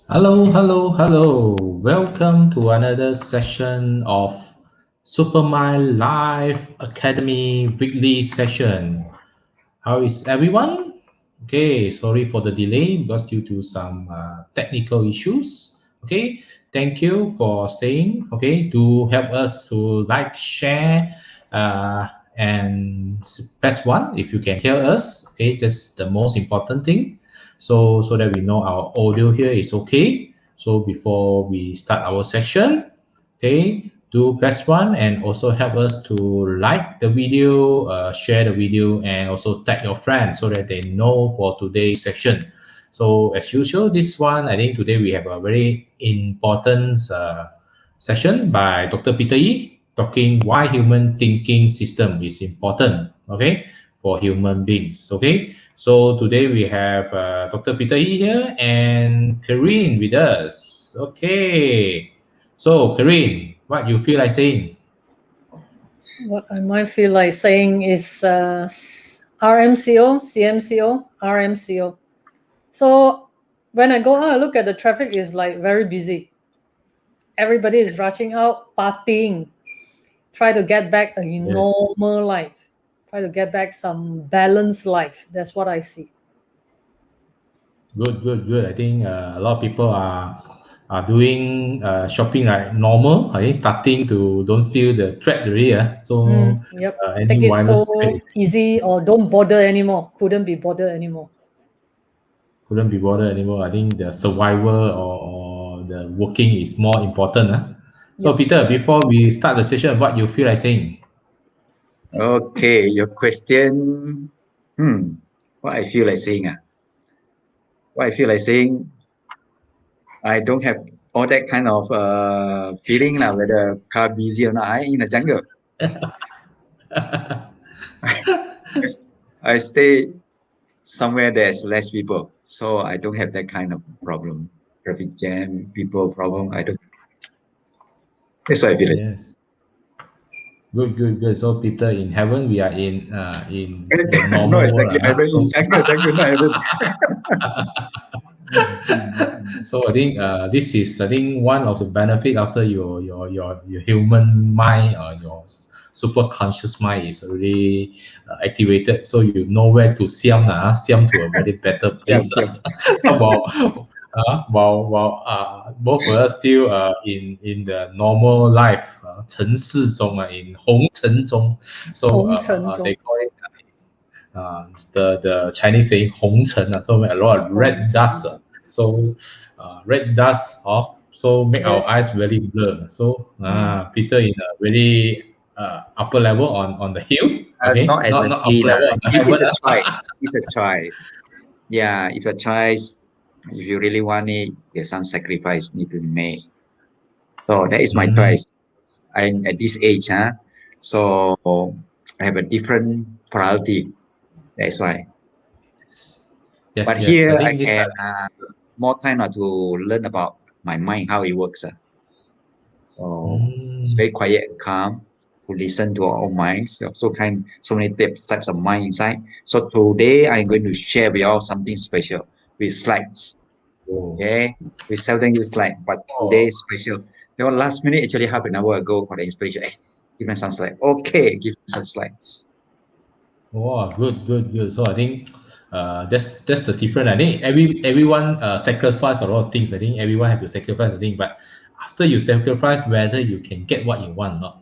Hello, hello, hello. Welcome to another session of Supermind Live Academy weekly session. How is everyone? Okay, sorry for the delay because due to some technical issues. Okay, thank you for staying. Okay, to help us to like, share, and press one if you can hear us. Okay, that's the most important thing. So that we know our audio here is okay. So before we start our session, okay, do press one and also help us to like the video, share the video, and also tag your friends so that they know for today's section. So as usual, this one I think today we have a very important session by Dr. Peter Yi talking why human thinking system is important. Okay, for human beings. Okay, so today we have Dr. Peter Yi here and Karine with us. Okay. So, Karine, what you feel like saying? What I might feel like saying is RMCO, CMCO, RMCO. So when I go out, I look at the traffic is like very busy. Everybody is rushing out, partying, try to get back a Yes, normal life, try to get back some balanced life. That's what I see. good, good, good. I think a lot of people are doing shopping like normal. I think starting to don't feel the threat already. So Yep. any Take it virus threat so easy or don't bother anymore. Couldn't be bothered anymore. couldn't be bothered anymore. I think the survival or the working is more important. So, Yep. Peter, before we start the session, what you feel like saying? Okay, your question. Hmm, what I feel like saying? What I feel like saying, I don't have all that kind of feeling now, whether car busy or not. I in the jungle. I stay somewhere there's less people, so I don't have that kind of problem. Traffic jam, people problem. I don't. That's what I feel like. Yes. Good, good, good. So, Peter, in heaven, we are in the No, normal world. exactly. I don't in So, jungle, not heaven. so I think this is I think one of the benefit after your human mind or your super conscious mind is already activated. So you know where to siam siam to a very better Siam, place. siam. So while both of us still in the normal life 城市中 in 红尘中 so they 红尘中，call it the Chinese saying 红尘 so a lot of red 红尘 dust so red dust so make our Yes. eyes very blur so Mm. Peter in a very upper level on the hill okay Not not exactly upper lah. level on the It's a heaven choice. It's a choice. Yeah, if a choice, if you really want it, there's some sacrifice need to be made. So that is my Mhm. choice. I'm at this age, so I have a different priority. That's why. Yes, But yes. I here I think this can more time to learn about my mind, how it works. So it's mm, very quiet and calm to listen to our own minds. So many types of mind inside. So today I'm going to share with you all something special with slides. oh, Okay, we seldom use slide, but today oh, is special. The last minute, actually half an hour ago, for the inspiration. Give me some slide. Okay, give me some slides. wow, good, good, good. So I think that's the difference. I think everyone sacrifice a lot of things. I think everyone have to sacrifice a thing, but after you sacrifice, whether you can get what you want or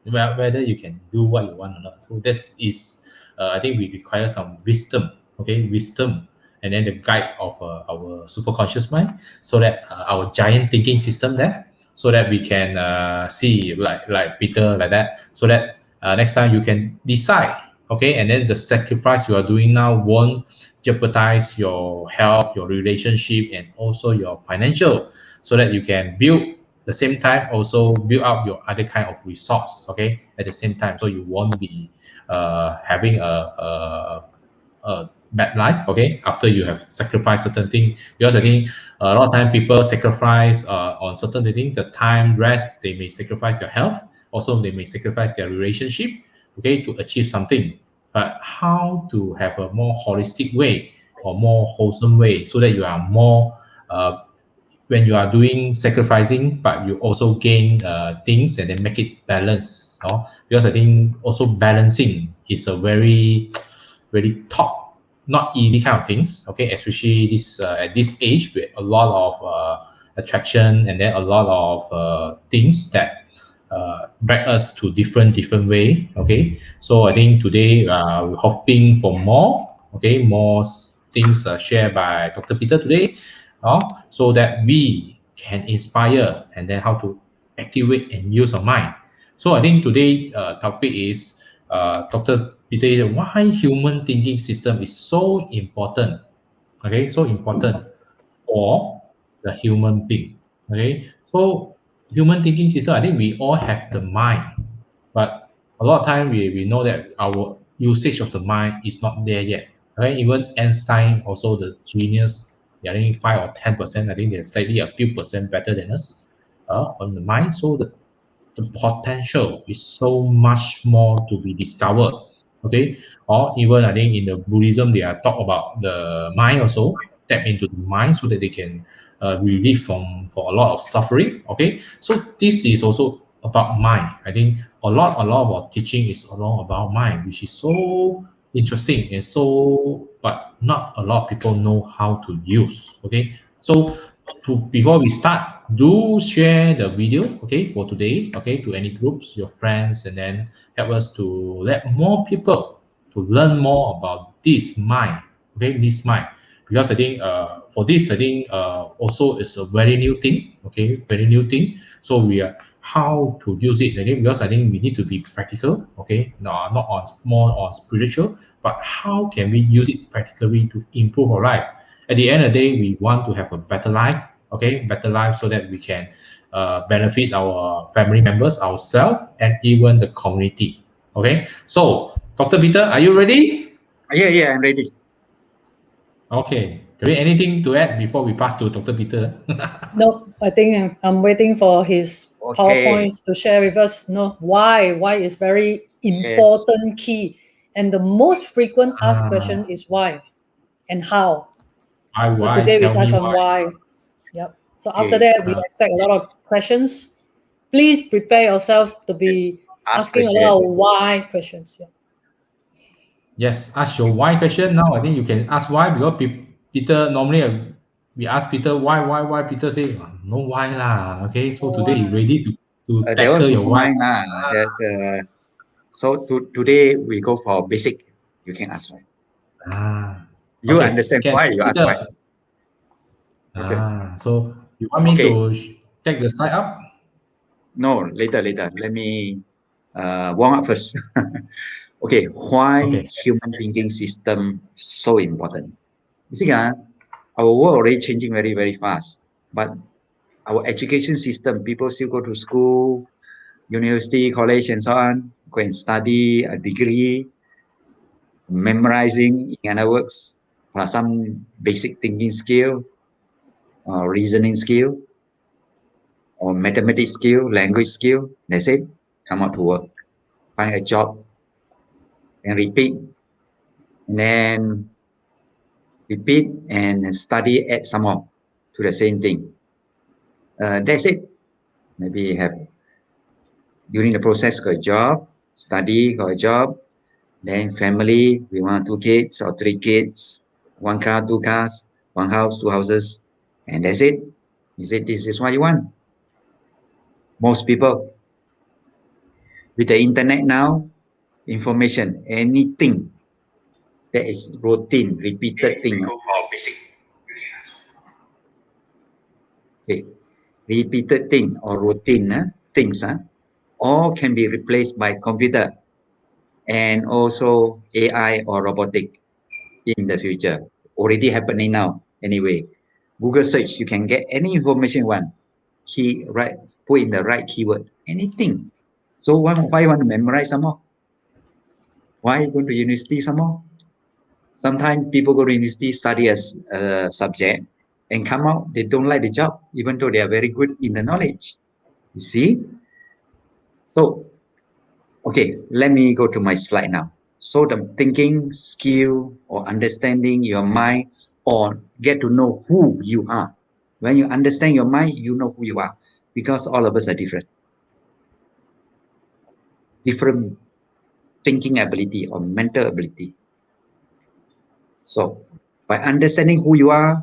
not, whether you can do what you want or not. So this is I think we require some wisdom. Okay, wisdom, and then the guide of our superconscious mind, so that our giant thinking system there, so that we can see like Peter like that, so that next time you can decide okay and then the sacrifice you are doing now won't jeopardize your health your relationship and also your financial so that you can build the same time also build up your other kind of resource okay at the same time so you won't be having a bad life okay after you have sacrificed certain thing because I think a lot of time people sacrifice on certain thing the time rest they may sacrifice their health also they may sacrifice their relationship okay to achieve something but how to have a more holistic way or more wholesome way so that you are more uh, when you are doing sacrificing, but you also gain things and then make it balance. Because I think also balancing is a very top, not easy kind of things. Okay, especially this at this age with a lot of attraction and then a lot of things that drag us to different way. Okay, so I think today we're hoping for more. Okay, more things shared by Dr. Peter today, so that we can inspire and then how to activate and use our mind. So I think today topic is Dr. Peter, why human thinking system is so important. Okay, so important for the human being. Okay, so human thinking system, I think we all have the mind, but a lot of time we know that our usage of the mind is not there yet. Okay, even Einstein, also the genius, they are only 5 or 10%. I think they're slightly a few percent better than us on the mind. So the potential is so much more to be discovered. Okay, or even I think in the Buddhism they are talk about the mind also, tap into the mind so that they can relieve from for a lot of suffering. Okay, so this is also about mind. I think a lot of our teaching is all about mind, which is so interesting and so, but not a lot of people know how to use. Okay, so before we start, do share the video, okay, for today, okay, to any groups, your friends, and then help us to let more people to learn more about this mind, okay, this mind. Because I think for this, I think also is a very new thing, okay, very new thing. So we are how to use it, I think, because I think we need to be practical, okay, no, not on more on spiritual, but how can we use it practically to improve our life. At the end of the day, we want to have a better life, okay, better life so that we can benefit our family members, ourselves, and even the community. Okay, so Dr. Peter, are you ready? Yeah, I'm ready. Okay, great. Anything to add before we pass to Dr. Peter? No, I think I'm waiting for his Okay. PowerPoints to share with us. No, why is very Yes. important key, and the most frequent asked question is why and how. So Why? today we Tell touch me on why. why. Yep. So after Okay. that, we expect a lot of questions. Please prepare yourself to be Ask asking a question. lot of why questions. Yeah. Yes, ask your why question now. I think you can ask why because Peter normally we ask Peter why. Peter say no why lah. Okay, so today you ready to That tackle was your why. mine. That, so today we go for basic. You can ask why. You Okay, understand can why you ask Peter. why. Okay. So you want me Okay. to take the slide up? No, later. Let me warm up first. Okay. Why Okay. human thinking system so important? You see, our world already changing very fast. But our education system, people still go to school, university, college, and so on, go and study a degree, memorizing, in other words, plus some basic thinking skill, or reasoning skill, or mathematics skill, language skill. That's it. Come out to work, find a job, and repeat, and then repeat and study, add some more to the same thing. That's it. Maybe have during the process got a job, study, got a job, then family, we want 2 kids or 3 kids, 1 car, 2 cars, 1 house, 2 houses, and that's it. You say this is what you want. Most people with the internet now, information, anything that is routine, repeated thing. Okay. Repeated thing or routine things all can be replaced by computer and also AI or robotic in the future. Already happening now. Anyway, Google search, you can get any information you want. Put in the right keyword, anything. So why you want to memorize some more? Why go to university some more? Sometimes people go to university, study as a subject, and come out, they don't like the job, even though they are very good in the knowledge. You see? So, okay, let me go to my slide now. So the thinking skill or understanding your mind or get to know who you are. When you understand your mind, you know who you are, because all of us are different. Different thinking ability or mental ability. So by understanding who you are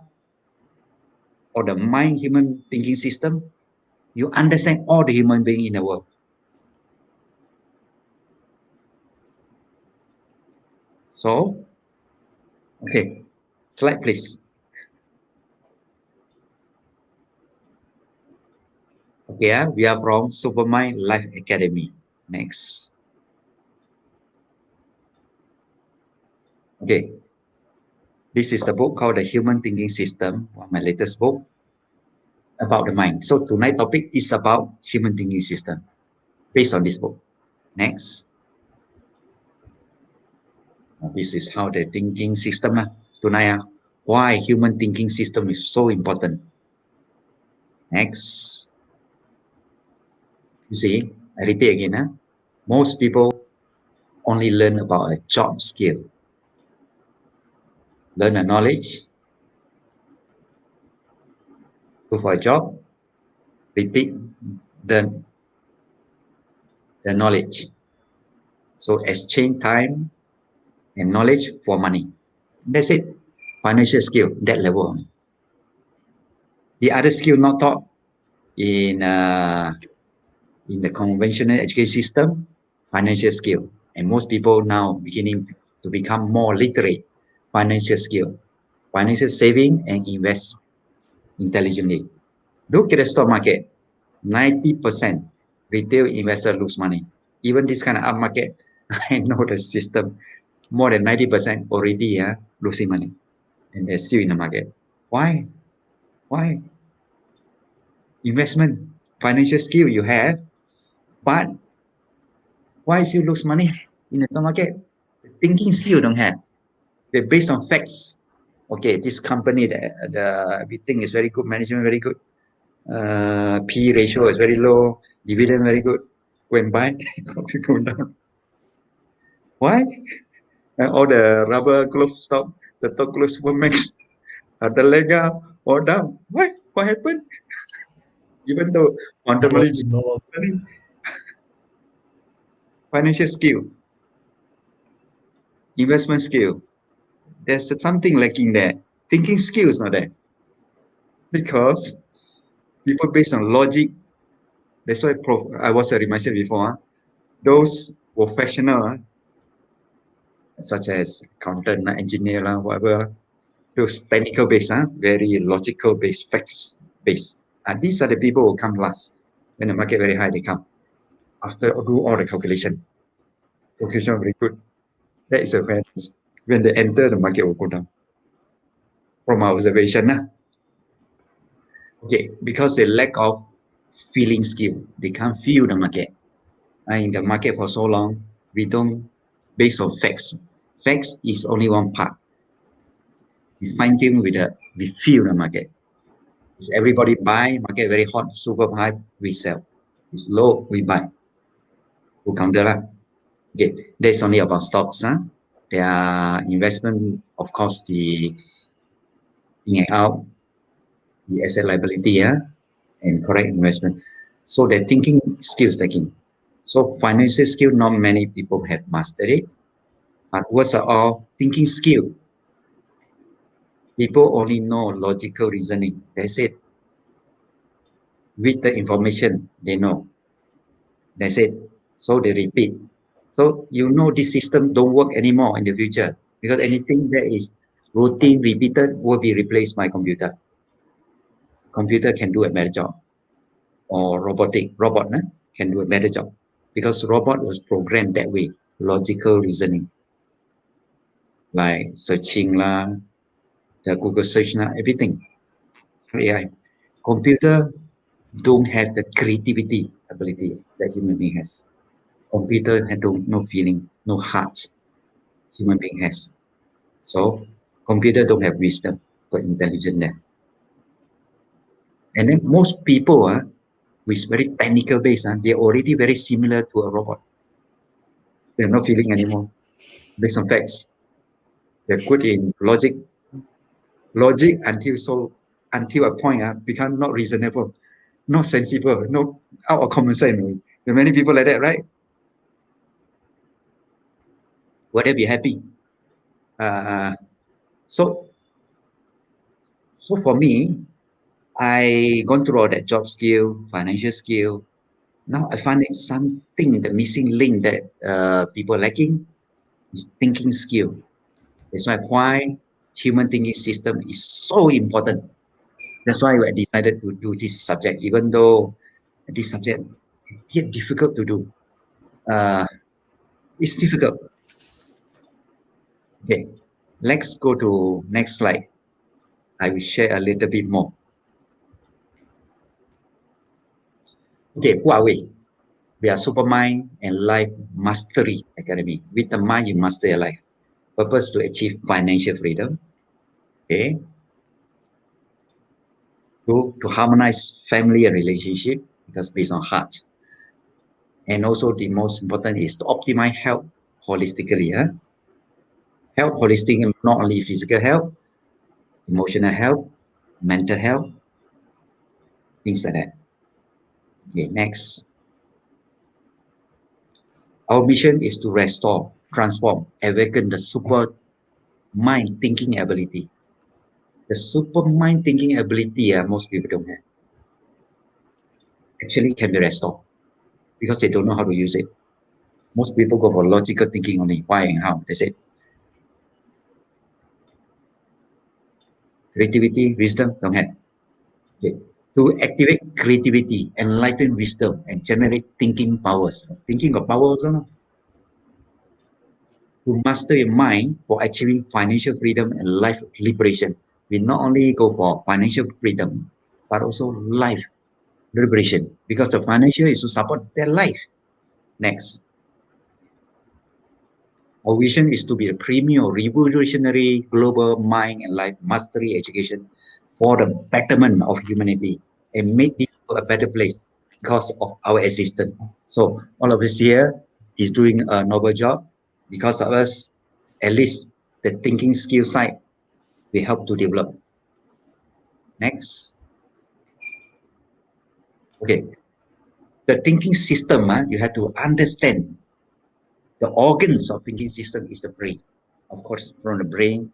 or the mind human thinking system, you understand all the human being in the world. So, okay, slide please. Okay, we are from Supermind Life Academy. Next. Okay, this is the book called The Human Thinking System, my latest book about the mind. So tonight's topic is about human thinking system based on this book. Next. This is how the thinking system tonight. Why human thinking system is so important. Next. You see, I repeat again. Most people only learn about a job skill. Learn a knowledge, go for a job, repeat the knowledge. So exchange time and knowledge for money. That's it. Financial skill, that level only. The other skill not taught in the conventional education system, financial skill. And most people now beginning to become more literate. Financial skill, financial saving and invest intelligently. Look at the stock market. 90% retail investor lose money. Even this kind of up market, I know the system. More than 90% already losing money. And they're still in the market. Why? Why? Investment, financial skill you have, but why you lose money in the stock market? The thinking skill don't have. They're based on facts. Okay, this company, the everything is very good, management very good. P ratio is very low, dividend very good. Go and buy, go down. Why? All the rubber glove stock, the top glove Supermax, the Lega, all down. Why? What happened? Even though fundamentally, financial skill, investment skill, there's something lacking there. Thinking skill is not there. Because people based on logic, that's why I was reminded before, those professional, such as accountant, engineer, whatever, those technical based, very logical based, facts based. These are the people who come last. When the market very high, they come. After do all the calculation. Calculation very good. That is a fairness. When they enter, the market will go down. From our observation. Okay, because they lack of feeling skill. They can't feel the market. In the market for so long, we don't based on facts. Facts is only one part. We fine tune we feel the market. If everybody buy, market very hot, super high, we sell. It's low, we buy. Who counter lah? Okay, that's only about stocks. Their investment, of course, the in and out, the asset liability, and correct investment. So their thinking skills taking. So financial skill, not many people have mastered it. But worst of all, thinking skill. People only know logical reasoning. That's it. With the information, they know. That's it. So they repeat. So you know this system don't work anymore in the future because anything that is routine repeated will be replaced by computer. Computer can do a better job. Or robot can do a better job because robot was programmed that way, logical reasoning, like searching the Google search everything. AI, computer don't have the creativity ability that human being has. Computer had no feeling, no heart. Human being has. So computer don't have wisdom, got intelligence there. And then most people with very technical base, they're already very similar to a robot. They're not feeling anymore based on facts. They're good in logic until so until a point become not reasonable, not sensible, not out of common sense. There are many people like that, right? Would they be happy? So for me, I gone through all that job skill, financial skill. Now I find it something, the missing link that people lacking is thinking skill. That's why human thinking system is so important. That's why I decided to do this subject, even though this subject is difficult to do. It's difficult. Okay, let's go to next slide. I will share a little bit more. Okay, who are we? We are Supermind and Life Mastery Academy. With the mind, you master your life. Purpose to achieve financial freedom. Okay. To harmonize family and relationship because based on heart. And also the most important is to optimize health holistically. Health holistic, not only physical health, emotional health, mental health, things like that. Okay, next. Our mission is to restore, transform, awaken the super mind thinking ability. The super mind thinking ability most people don't have. Actually can be restored because they don't know how to use it. Most people go for logical thinking only, why and how. That's it. Creativity, wisdom, don't have. Okay. To activate creativity, enlighten wisdom, and generate thinking powers. Thinking of power also. No? To master your mind for achieving financial freedom and life liberation. We not only go for financial freedom, but also life liberation because the financial is to support their life. Next. Our vision is to be a premier revolutionary global mind and life mastery education for the betterment of humanity and make it a better place because of our existence. So all of us here is doing a noble job because of us, at least the thinking skill side we help to develop. Next. Okay. The thinking system, you have to understand the organs of thinking system is the brain. Of course, from the brain,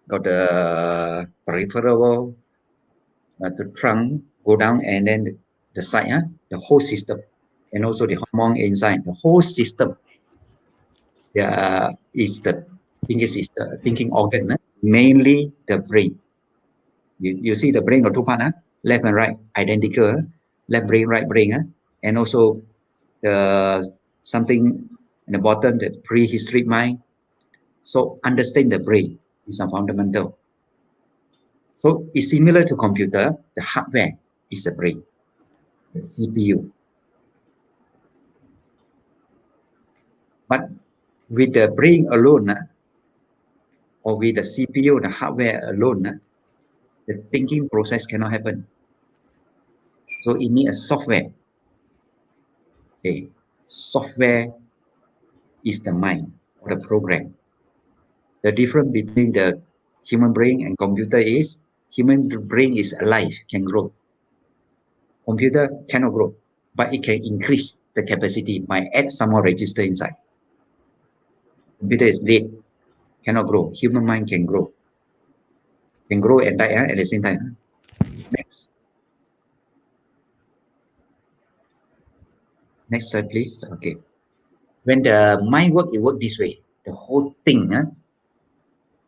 got the peripheral, the trunk, go down, and then the side, the whole system, and also the hormone inside, the whole system. Is the thinking system, thinking organ, mainly the brain. You see the brain got two parts, left and right, identical, left brain, right brain, and also the something in the bottom, the prehistoric mind. So understand the brain is a fundamental. So it's similar to computer. The hardware is the brain, the CPU. But with the brain alone, or with the CPU, the hardware alone, the thinking process cannot happen. So it needs a software. Okay, software is the mind or the program. The difference between the human brain and computer is human brain is alive, can grow. Computer cannot grow, but it can increase the capacity by add some more register inside. Computer is dead, cannot grow. Human mind can grow and die at the same time. Next. Next slide, please. Okay. When the mind work, it work this way. The whole thing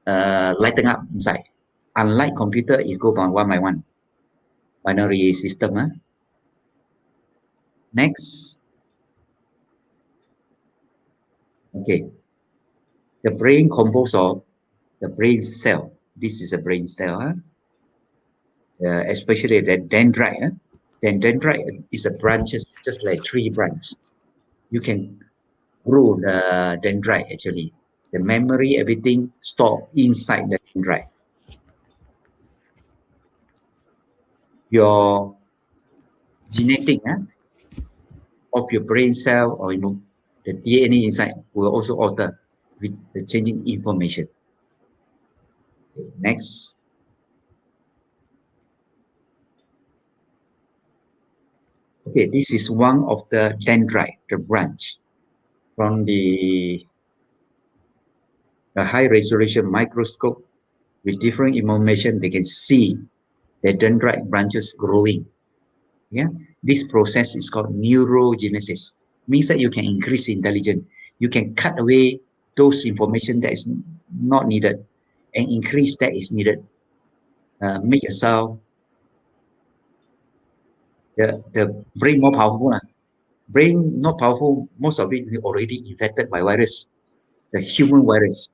lighten up inside. Unlike computer, it go by one. Binary system. Next. Okay. The brain composed of the brain cell. This is a brain cell. Especially the dendrite. Then dendrite is the branches, just like tree branch. You can grow the dendrite actually. The memory, everything stored inside the dendrite. Your genetic of your brain cell or the DNA inside will also alter with the changing information. Next. Okay, this is one of the dendrite, the branch from the high resolution microscope with different information. They can see the dendrite branches growing. Yeah, this process is called neurogenesis. Means that you can increase intelligence. You can cut away those information that is not needed and increase that is needed. Make yourself the brain more powerful. Brain not powerful, most of it is already infected by virus, the human virus.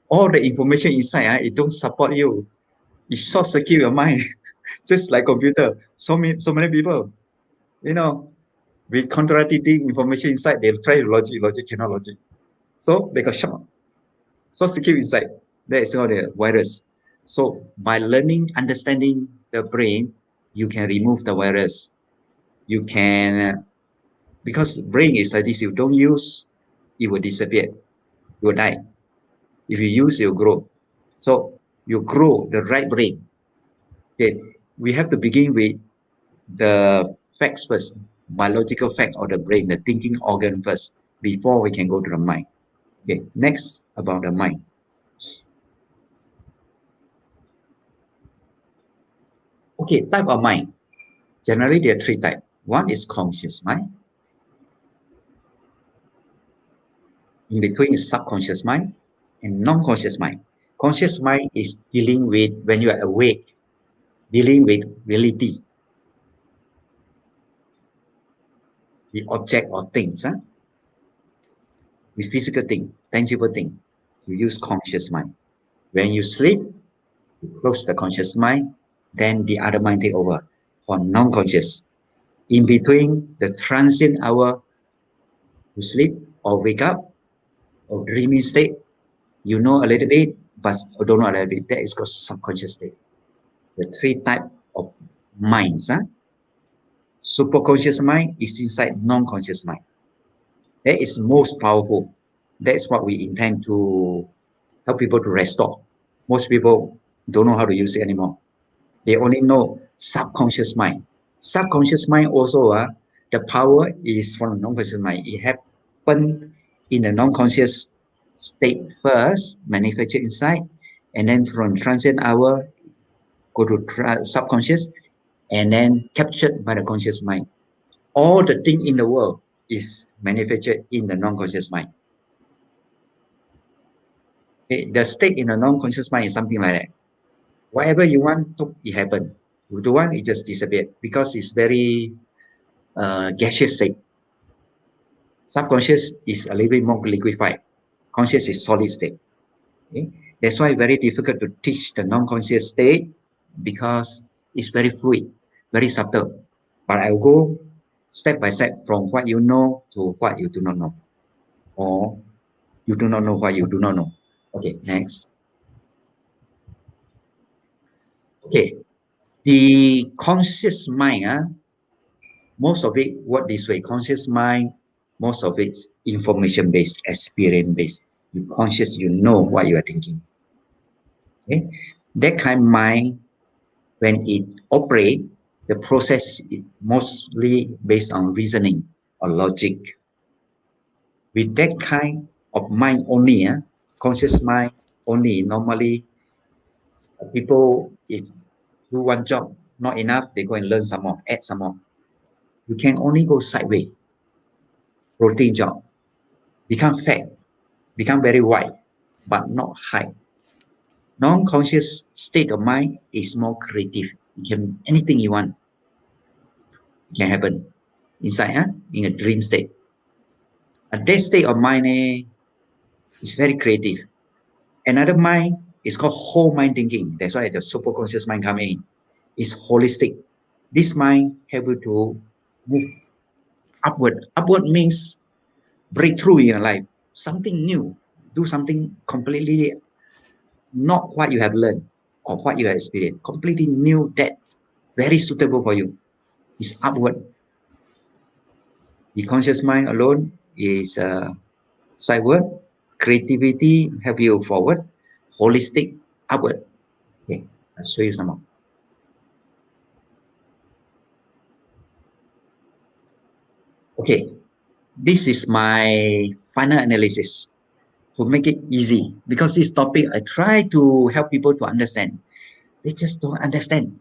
All the information inside, it don't support you. It short circuit your mind, just like computer. So many people, with contradicting information inside, they'll try logic cannot logic. So they got short circuit inside. That is all the virus. So by learning, understanding the brain, you can remove the virus. You can, because brain is like this, you don't use, it will disappear. You will die. If you use, it will grow. So you grow the right brain. Okay, we have to begin with the facts first, biological fact of the brain, the thinking organ first, before we can go to the mind. Okay, next about the mind. Okay, type of mind. Generally, there are three types. One is conscious mind. In between is subconscious mind and non-conscious mind. Conscious mind is dealing with when you are awake, dealing with reality, the object or things, with physical thing, tangible thing. You use conscious mind. When you sleep, you close the conscious mind, then the other mind take over for non-conscious. In between the transient hour to sleep or wake up or dreaming state, you know a little bit, but don't know a little bit. That is called subconscious state. The three types of minds. Superconscious mind is inside non-conscious mind. That is most powerful. That is what we intend to help people to restore. Most people don't know how to use it anymore. They only know subconscious mind. Subconscious mind also, the power is from the non-conscious mind. It happens in the non-conscious state first, manufactured inside, and then from transient hour, go to subconscious, and then captured by the conscious mind. All the thing in the world is manufactured in the non-conscious mind. Okay? The state in the non-conscious mind is something like that. Whatever you want, it happen. You don't want, it just disappear because it's very gaseous state. Subconscious is a little bit more liquefied. Conscious is solid state. Okay? That's why it's very difficult to teach the non-conscious state because it's very fluid, very subtle. But I will go step by step from what you know to what you do not know. Or you do not know what you do not know. Okay, next. Okay, the conscious mind, most of it work this way. Conscious mind, most of it's information-based, experience-based. You conscious, you know what you are thinking. Okay, that kind of mind, when it operates, the process is mostly based on reasoning or logic. With that kind of mind only, conscious mind only, normally people, if do one job not enough, they go and learn some more, add some more. You can only go sideways, routine job, become fat, become very wide, but not high. Non-conscious state of mind is more creative. You can anything you want can happen inside, in a dream state. And that state of mind is very creative. Another mind is called whole mind thinking. That's why the superconscious mind come in. It's holistic. This mind able to move upward. Upward means breakthrough in your life, something new, do something completely not what you have learned or what you have experienced, completely new that very suitable for you. Is upward. The conscious mind alone is sideward. Creativity help you forward. Holistic, upward. Okay, I'll show you some more. Okay, this is my final analysis to make it easy, because this topic I try to help people to understand. They just don't understand.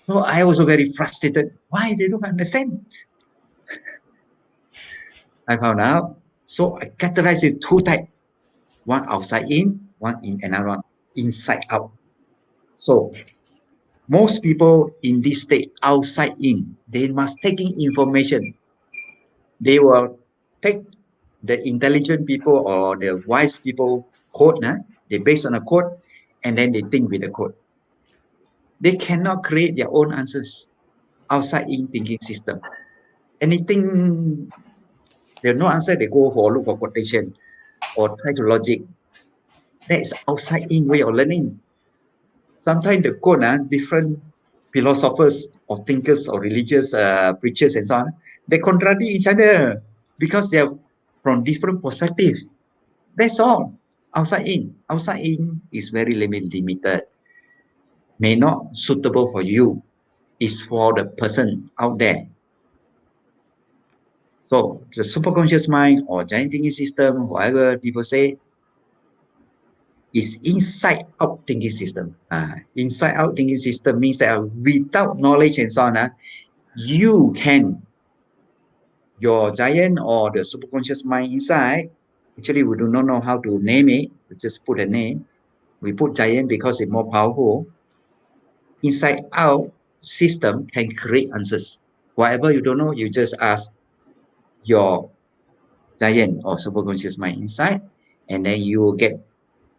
So I also very frustrated. Why they don't understand? I found out. So I categorize it two types. One outside in, one in another one inside out. So most people in this state, outside in, they must take in information. They will take the intelligent people or the wise people code, they base on a code, and then they think with the code. They cannot create their own answers outside in thinking system. Anything there's no answer, they go for look for quotation or try to logic. That is outside in way of learning. Sometimes the code, different philosophers or thinkers or religious preachers and so on, they contradict each other because they are from different perspective. That's all. Outside in. Outside in is very limited. May not suitable for you. It's for the person out there. So the superconscious mind or giant thinking system, whatever people say, is inside out thinking system. Inside out thinking system means that without knowledge and so on, you can, your giant or the superconscious mind inside, actually we do not know how to name it, we just put a name. We put giant because it's more powerful. Inside out system can create answers. Whatever you don't know, you just ask your giant or superconscious mind inside, and then you will get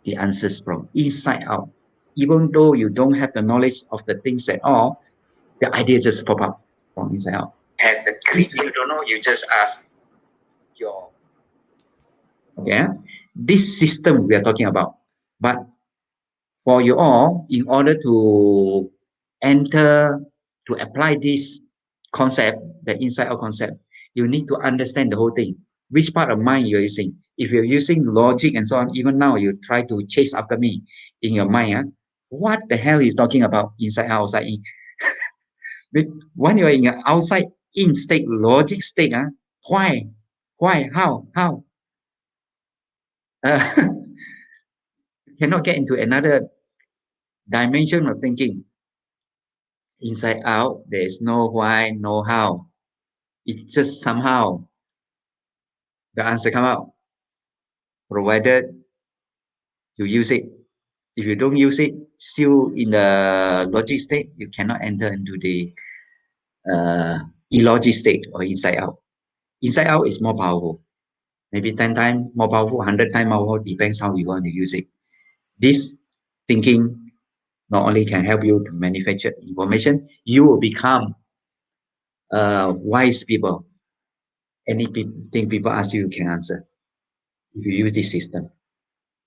the answers from inside out. Even though you don't have the knowledge of the things at all, the idea just pop up from inside out. And the if you don't know, you just ask your, okay, this system we are talking about. But for you all, in order to enter, to apply this concept, the inside out concept, you need to understand the whole thing. Which part of mind you're using? If you're using logic and so on, even now you try to chase after me in your mind, what the hell is talking about inside out, outside in? But when you're in an outside in state, logic state, why, how? Uh, you cannot get into another dimension of thinking. Inside out, there is no why, no how. It just somehow the answer come out, provided you use it. If you don't use it, still in the logic state, you cannot enter into the illogic state or inside out. Inside out is more powerful. Maybe 10 times more powerful, 100 times more powerful, depends how you want to use it. This thinking not only can help you to manufacture information, you will become wise people. Anything people ask you, you can answer. If you use this system,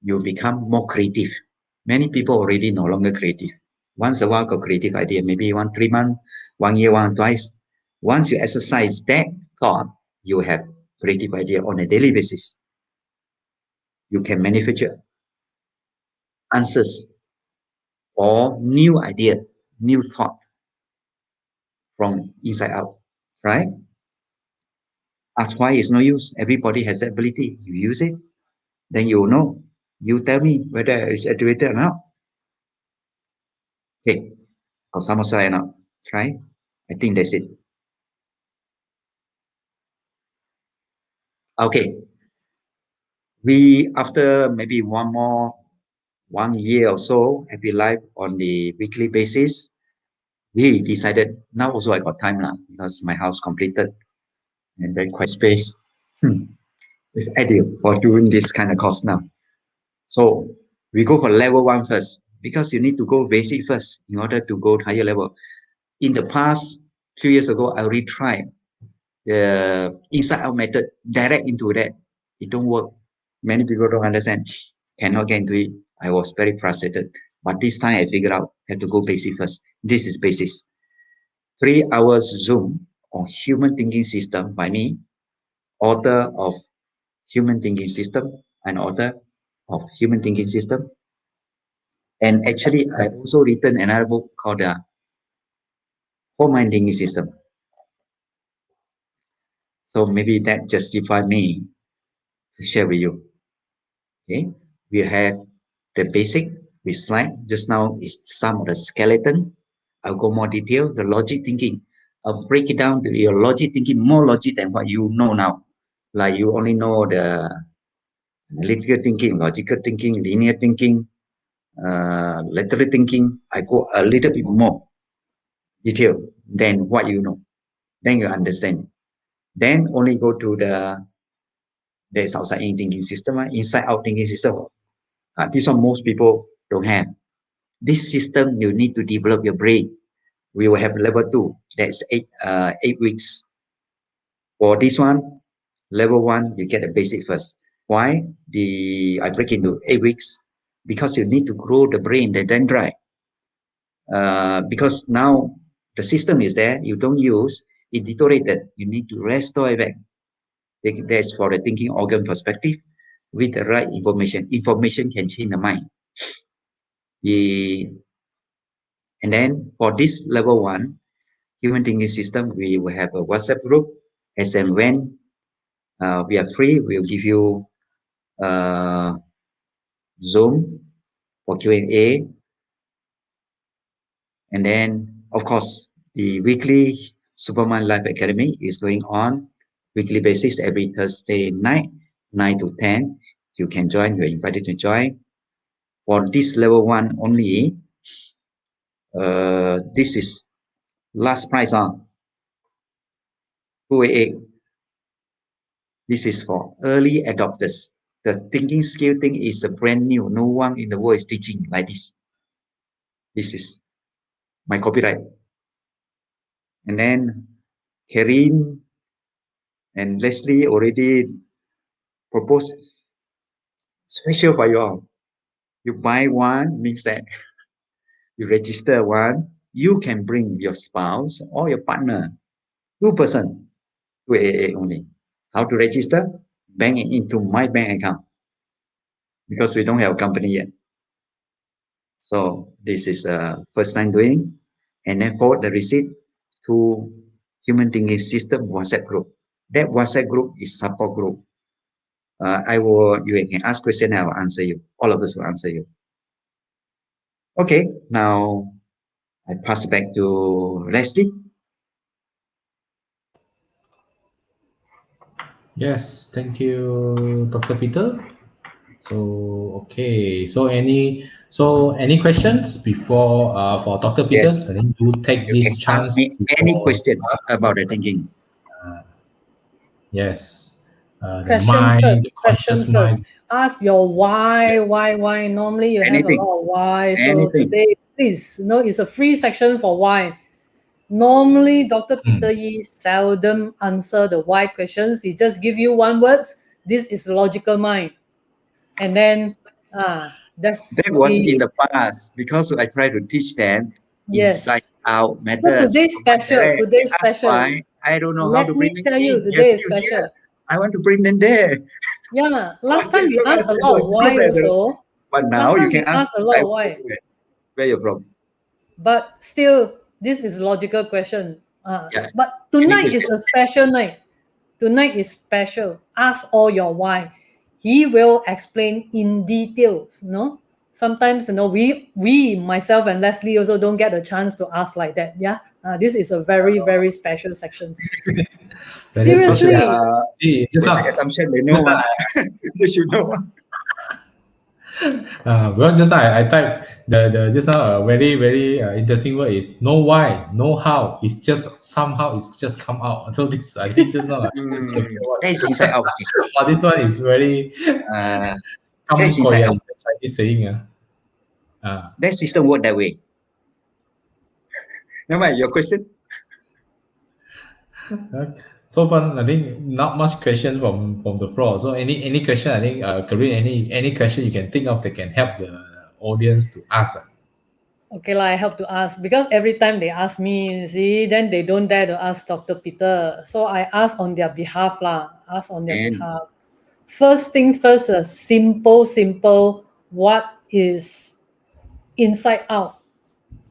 you become more creative. Many people already no longer creative. Once a while got creative idea, maybe 3 months, 1 year, once, twice. Once you exercise that thought, you have creative idea on a daily basis. You can manufacture answers or new idea, new thought from inside out, right? Ask why is no use. Everybody has that ability. You use it, then you know. You tell me whether it's activated or not. Okay, or someone say or not. Try. I think that's it. Okay. We after maybe 1 year or so, happy life on the weekly basis. We decided now also I got time now because my house completed and then quite space. It's ideal for doing this kind of course now. So we go for level 1 first because you need to go basic first in order to go higher level. In the past, 2 years ago, I already tried the inside out method direct into that. It don't work. Many people don't understand, cannot get into it. I was very frustrated. But this time I figured out, I have to go basic first. This is basis. 3 hours Zoom on human thinking system by me, author of human thinking system, and author of human thinking system. And actually, I also written another book called the whole mind thinking system. So maybe that justify me to share with you. Okay, we have the basic we slide just now is some of the skeleton. I'll go more detail. The logic thinking. I'll break it down to your logic thinking, more logic than what you know now. Like you only know the analytical thinking, logical thinking, linear thinking, lateral thinking. I go a little bit more detail than what you know. Then you understand. Then only go to there's outside in thinking system, inside out thinking system. This one most people don't have. This system you need to develop your brain. We will have level 2. That's 8 weeks. For this one, level 1, you get the basic first. Why? I break into 8 weeks because you need to grow the brain, the dendrite. Because now the system is there, you don't use, it deteriorated. You need to restore it back. That's for the thinking organ perspective. With the right information, information can change the mind. And then for this level 1, human thinking system, we will have a WhatsApp group. As and when we are free, we'll give you Zoom for Q&A. And then, of course, the weekly Supermind Live Academy is going on weekly basis every Thursday night, 9 to 10. You can join. You're invited to join. For this level 1 only, this is last price on 288. This is for early adopters. The thinking skill thing is brand new. No one in the world is teaching like this. This is my copyright. And then Karin and Leslie already proposed special for you all. You buy one means that you register one. You can bring your spouse or your partner, 2% to AA only. How to register? Bank it into my bank account because we don't have a company yet. So this is first time doing. And then forward the receipt to Human Thinking System WhatsApp group. That WhatsApp group is support group. You can ask question, I will answer you. All of us will answer you. Okay, now I pass back to Leslie. Yes, thank you, Dr. Peter. So okay, so any questions before for Dr. Peter? Yes. I think you take You can this ask chance me before any question about the thinking. Yes, the Question mind, first. the Question conscious first. mind. Ask your why, Yes. why. Normally you have a Anything. lot of why. So Anything. today, please, it's a free section for why. Normally, Dr. Peter Yee seldom answer the why questions. He just give you one words. This is logical mind. And then, That was in the past because I try to teach them inside yes. out So methods. today's special. They Today's ask special. why. I don't know how Let to me bring them tell you, in. They're today is still special. here. I want to bring them there. Yeah. So Last time we look, asked a it's lot like of why group level. also. But now Last you time can we ask. asked a lot of why. Where you're from? But still, this is logical question. Yeah. But Any tonight is question? a special night. Tonight is special. Ask all your why. He will explain in details. No, sometimes we myself and Leslie also don't get a chance to ask like that. Yeah, this is a very very special section. Very special. Seriously, See, just With my now, assumption, they know. They should know. because just now I typed the just now a very very interesting word is know why, know how. It's just somehow it's just come out. So this I think just now just came out. That is inside out system. Oh, this one is very That come is inside out. Chinese saying. That system work that way. Never mind, your question? So far, I think not much question from the floor. So any question, I think, Corinne, any question you can think of that can help the audience to ask. okay, I have to ask because every time they ask me, see, then they don't dare to ask Dr. Peter. So I ask on their behalf lah. Ask on their behalf. First thing first, simple. What is inside out?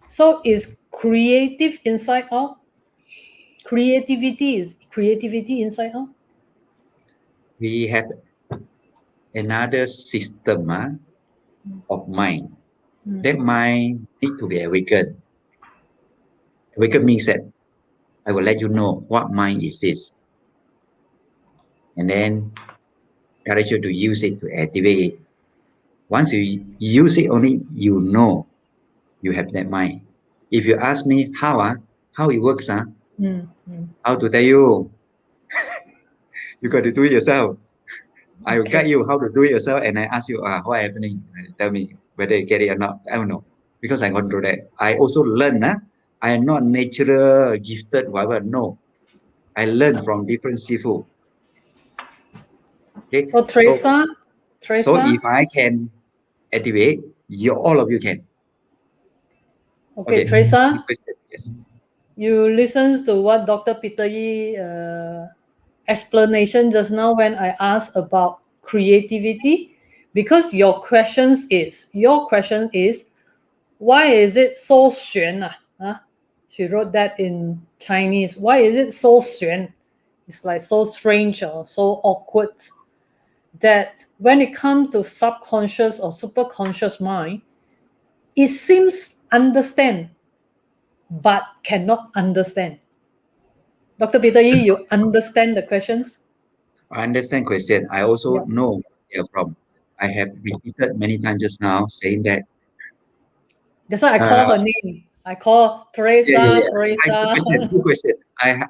So is creative inside out? Creativity inside out? we have another system of mind. That mind need to be awakened. Awakened means that I will let you know what mind is this, and then encourage you to use it to activate it. Once you use it, only you know you have that mind. If you ask me how it works, how to tell you, you got to do it yourself. I will guide you how to do it yourself, and I ask you, what happening? Tell me whether you get it or not. I don't know, because I gone through that. I also learn. I am not natural gifted, whatever. No, I learn from different sifu. Okay, So Teresa, so if I can activate, all of you can. Okay, Teresa, yes. You listen to what Dr. Peter Yi explanation just now when I asked about creativity, because your question is why is it so 玄? She wrote that in Chinese. Why is it so 玄? It's like so strange or so awkward that when it comes to subconscious or superconscious mind, it seems understand but cannot understand. Dr. Peter Yi, you understand the questions? I understand question. I also know where they're from. I have repeated many times just now saying that. That's why I call her name. I call Teresa, Teresa. Good question.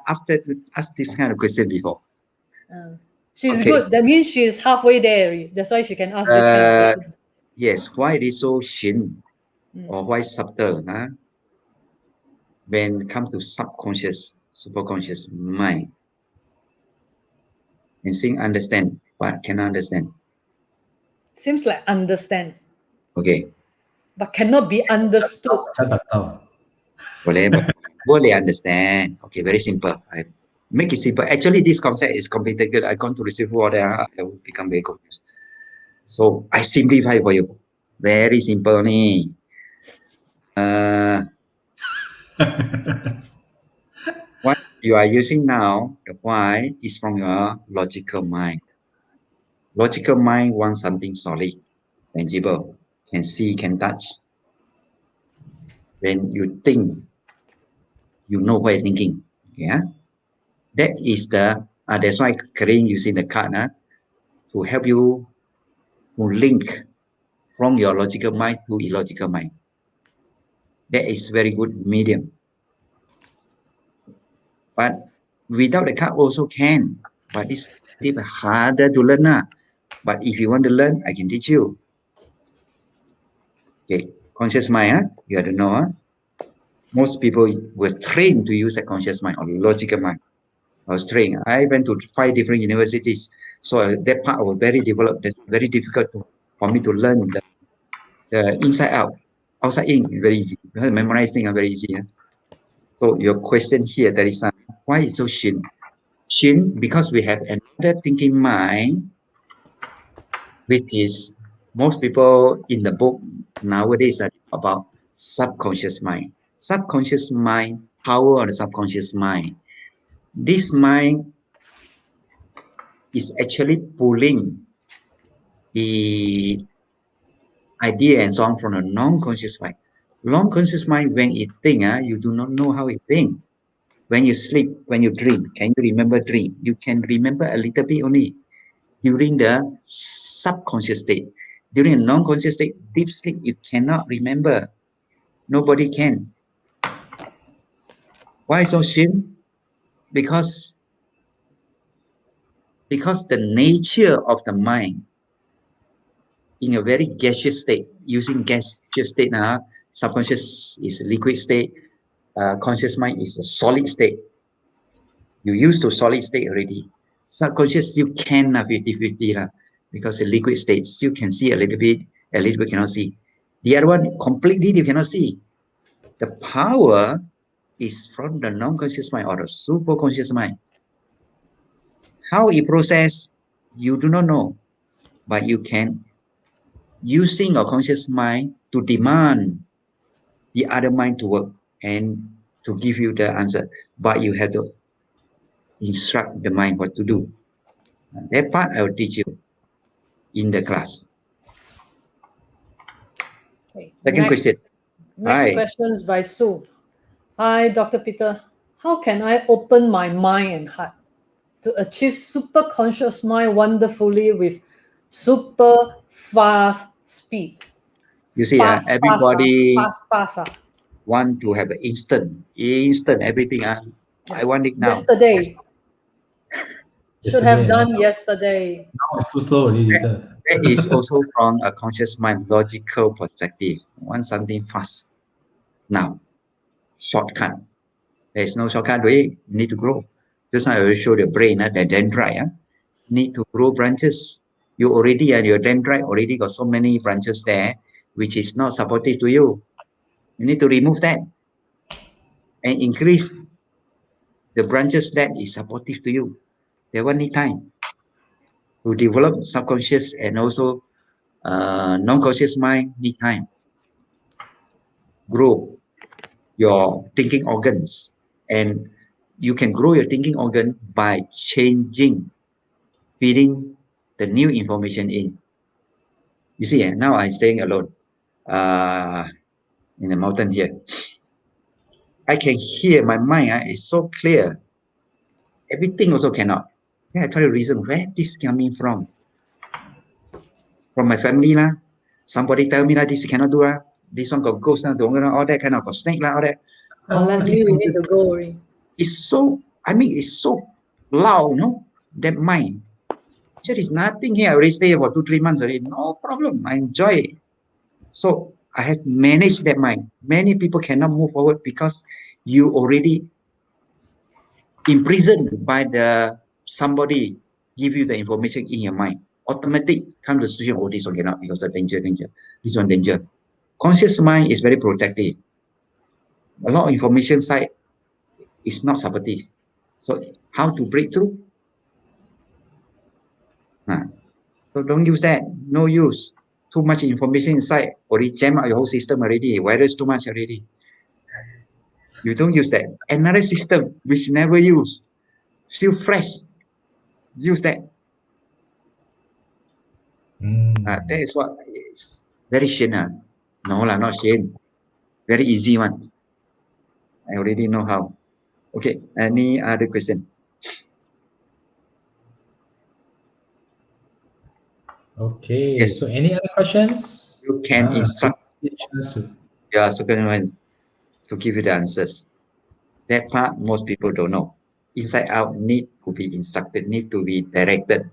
After asked this kind of question before. She's good. That means she's halfway there. That's why she can ask this kind of question. Yes, why it is so shin or why subtle? When it comes to subconscious, superconscious mind, and saying understand, but cannot understand. Seems like understand. Okay. But cannot be understood. Boleh understand. Okay, very simple. I make it simple. Actually, this concept is complicated. I gone to receive water, I will become very confused. So I simplify for you. Very simple ni. What you are using now, the why is from your logical mind. Logical mind wants something solid, tangible, can see, can touch. When you think, you know what you're thinking. Yeah. That is that's why Karin using the card to help you to link from your logical mind to illogical mind. That is very good medium. But without the card also can. But it's a bit harder to learn. But if you want to learn, I can teach you. Okay, conscious mind, you have to know. Most people were trained to use a conscious mind or logical mind. I was trained. I went to 5 different universities. So that part was very developed. That's very difficult for me to learn the inside out. Outside in, very easy. Because memorize things are very easy. So your question here, Teresa, why is so shin? Shin, because we have another thinking mind, which is most people in the book nowadays are about subconscious mind. Subconscious mind, power of the subconscious mind. This mind is actually pulling the idea and so on from a non-conscious mind. Non-conscious mind, when it thinks, you do not know how it thinks. When you sleep, when you dream, can you remember dream? You can remember a little bit only during the subconscious state. During a non-conscious state, deep sleep, you cannot remember. Nobody can. Why so shin? Because the nature of the mind in a very gaseous state, using gaseous state now, subconscious is a liquid state, conscious mind is a solid state. You used to solid state already. Subconscious you can 50-50 because the liquid state still can see a little bit cannot see. The other one completely you cannot see. The power is from the non-conscious mind or the superconscious mind. How it process, you do not know, but you can using your conscious mind to demand the other mind to work and to give you the answer. But you have to instruct the mind what to do. That part I will teach you in the class. Okay. Second question. Next Hi. question is by Sue. Hi, Dr. Peter. How can I open my mind and heart to achieve super conscious mind wonderfully with super fast speed? You see, Fast, everybody fast. want to have an instant everything. Yes. I want it now. Yesterday. Should have Yesterday, done yesterday. Now it's too slow already, Peter. That is also from a conscious mind, logical perspective. Want something fast now, shortcut. There is no shortcut. We need to grow. Just now I will show the brain, the dendrite, need to grow branches. You already, your dendrite already got so many branches there, which is not supportive to you. You need to remove that and increase the branches that is supportive to you. They will need time to develop subconscious and also non-conscious mind need time. Grow your thinking organs, and you can grow your thinking organ by changing, feeding the new information in. You see, now I'm staying alone in the mountain here. I can hear my mind is so clear. Everything also cannot. Yeah, I try to reason where this coming from. From my family lah. Somebody tell me that this cannot do lah. This one got ghost lah, all that kind of got snake lah, all that. Leslie, we need to go already. It's so, it's so loud, no? That mind. There is nothing here. I already stay for 2-3 months already. No problem. I enjoy it. So I have managed that mind. Many people cannot move forward because you already imprisoned by somebody give you the information in your mind. Automatic come to the situation, oh, this one cannot because of danger. This one danger. Conscious mind is very protective. A lot of information side is not supportive. So how to break through? So don't use that. No use. Too much information inside already jam out your whole system already. Virus too much already. You don't use that. Another system which never use, still fresh. Use that. That is what is very shin. No lah, not shin. Very easy one. I already know how. Okay. Any other question? Okay. Yes. So any other questions? You can instruct your Supermind to give you the answers. That part most people don't know. Inside out need to be instructed, need to be directed.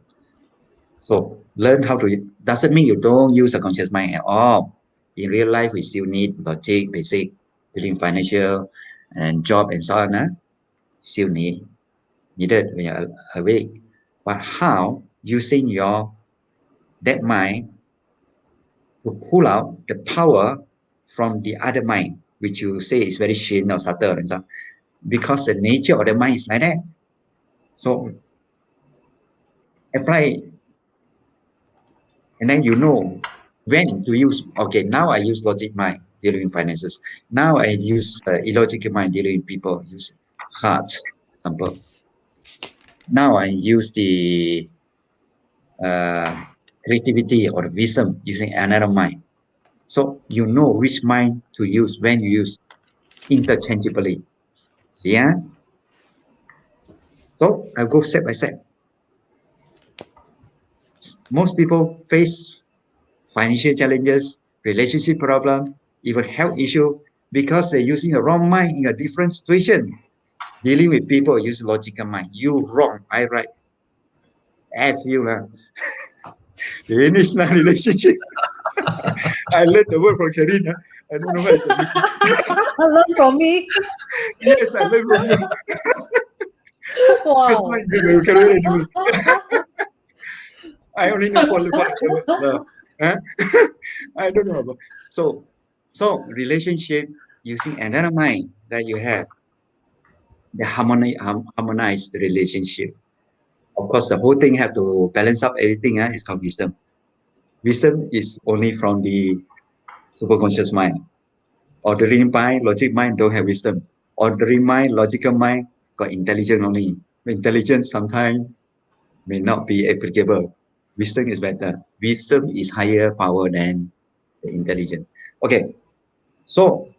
So learn how to. Doesn't mean you don't use a conscious mind at all. In real life, we still need logic, basic, dealing financial, and job and so on. Still needed when you're awake. But how using that mind to pull out the power from the other mind, which you say is very shin or subtle and so on, because the nature of the mind is like that. So apply, and then you know when to use. Okay, now I use logic mind dealing with finances. Now I use illogical mind dealing with people. Use heart, example. Now I use the creativity or wisdom using another mind. So you know which mind to use when you use interchangeably. See, So I'll go step by step. Most people face financial challenges, relationship problem, even health issue because they're using the wrong mind in a different situation. Dealing with people use logical mind. You wrong, I right. F you lah. Finish now relationship. I learned the word from Karina. I don't know what is the meaning. I learned from me. Yes, I learned from you. Wow. I only know for I don't know about. So relationship using another mind that you have, the harmonized relationship. Of course, the whole thing have to balance up everything. It's called wisdom. Wisdom is only from the superconscious mind. Ordinary mind, logic mind don't have wisdom. Ordinary mind, logical mind got intelligence only. Intelligence sometimes may not be applicable. Wisdom is better. Wisdom is higher power than the intelligence. Okay, so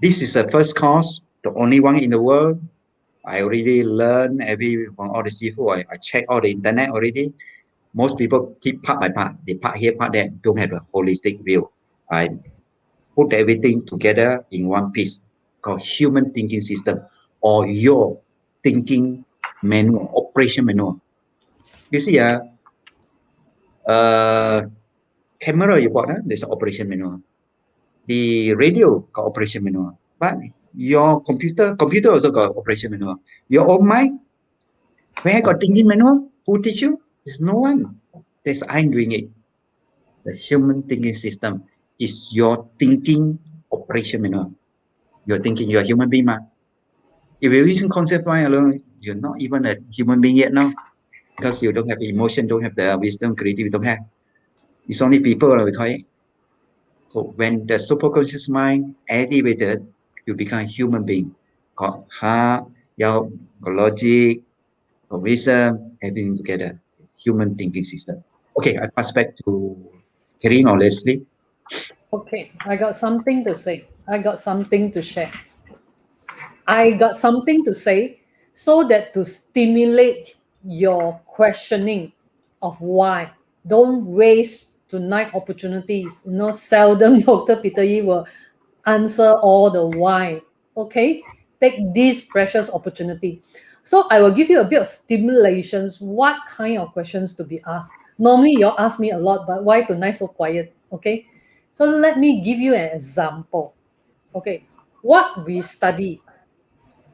this is the first course, the only one in the world. I already learned from all the seafood. I checked all the internet already. Most people keep part by part. They part here, part there. Don't have a holistic view. I put everything together in one piece called human thinking system or your thinking manual, operation manual. You see, camera you bought, there's an operation manual. The radio got operation manual. But your computer also got operation manual. Your own mind, where got thinking manual? Who teach you? There's no one. There's I'm doing it. The human thinking system is your thinking operation manual. You're thinking you're a human being, ma. If you're using concept mind alone, you're not even a human being yet now. Because you don't have emotion, don't have the wisdom, creativity, don't have. It's only people, we call it. So when the superconscious mind activated, you become a human being. Got heart, got logic, got wisdom, everything together. Human thinking system. Okay, I pass back to Kirin or Leslie. Okay, I got something to say. I got something to share. I got something to say so that to stimulate your questioning of why. Don't waste tonight opportunities. Seldom Dr. Peter Yi will answer all the why. Okay? Take this precious opportunity. So I will give you a bit of stimulations. What kind of questions to be asked? Normally you ask me a lot, but why tonight so quiet? Okay? So let me give you an example. Okay. What we study,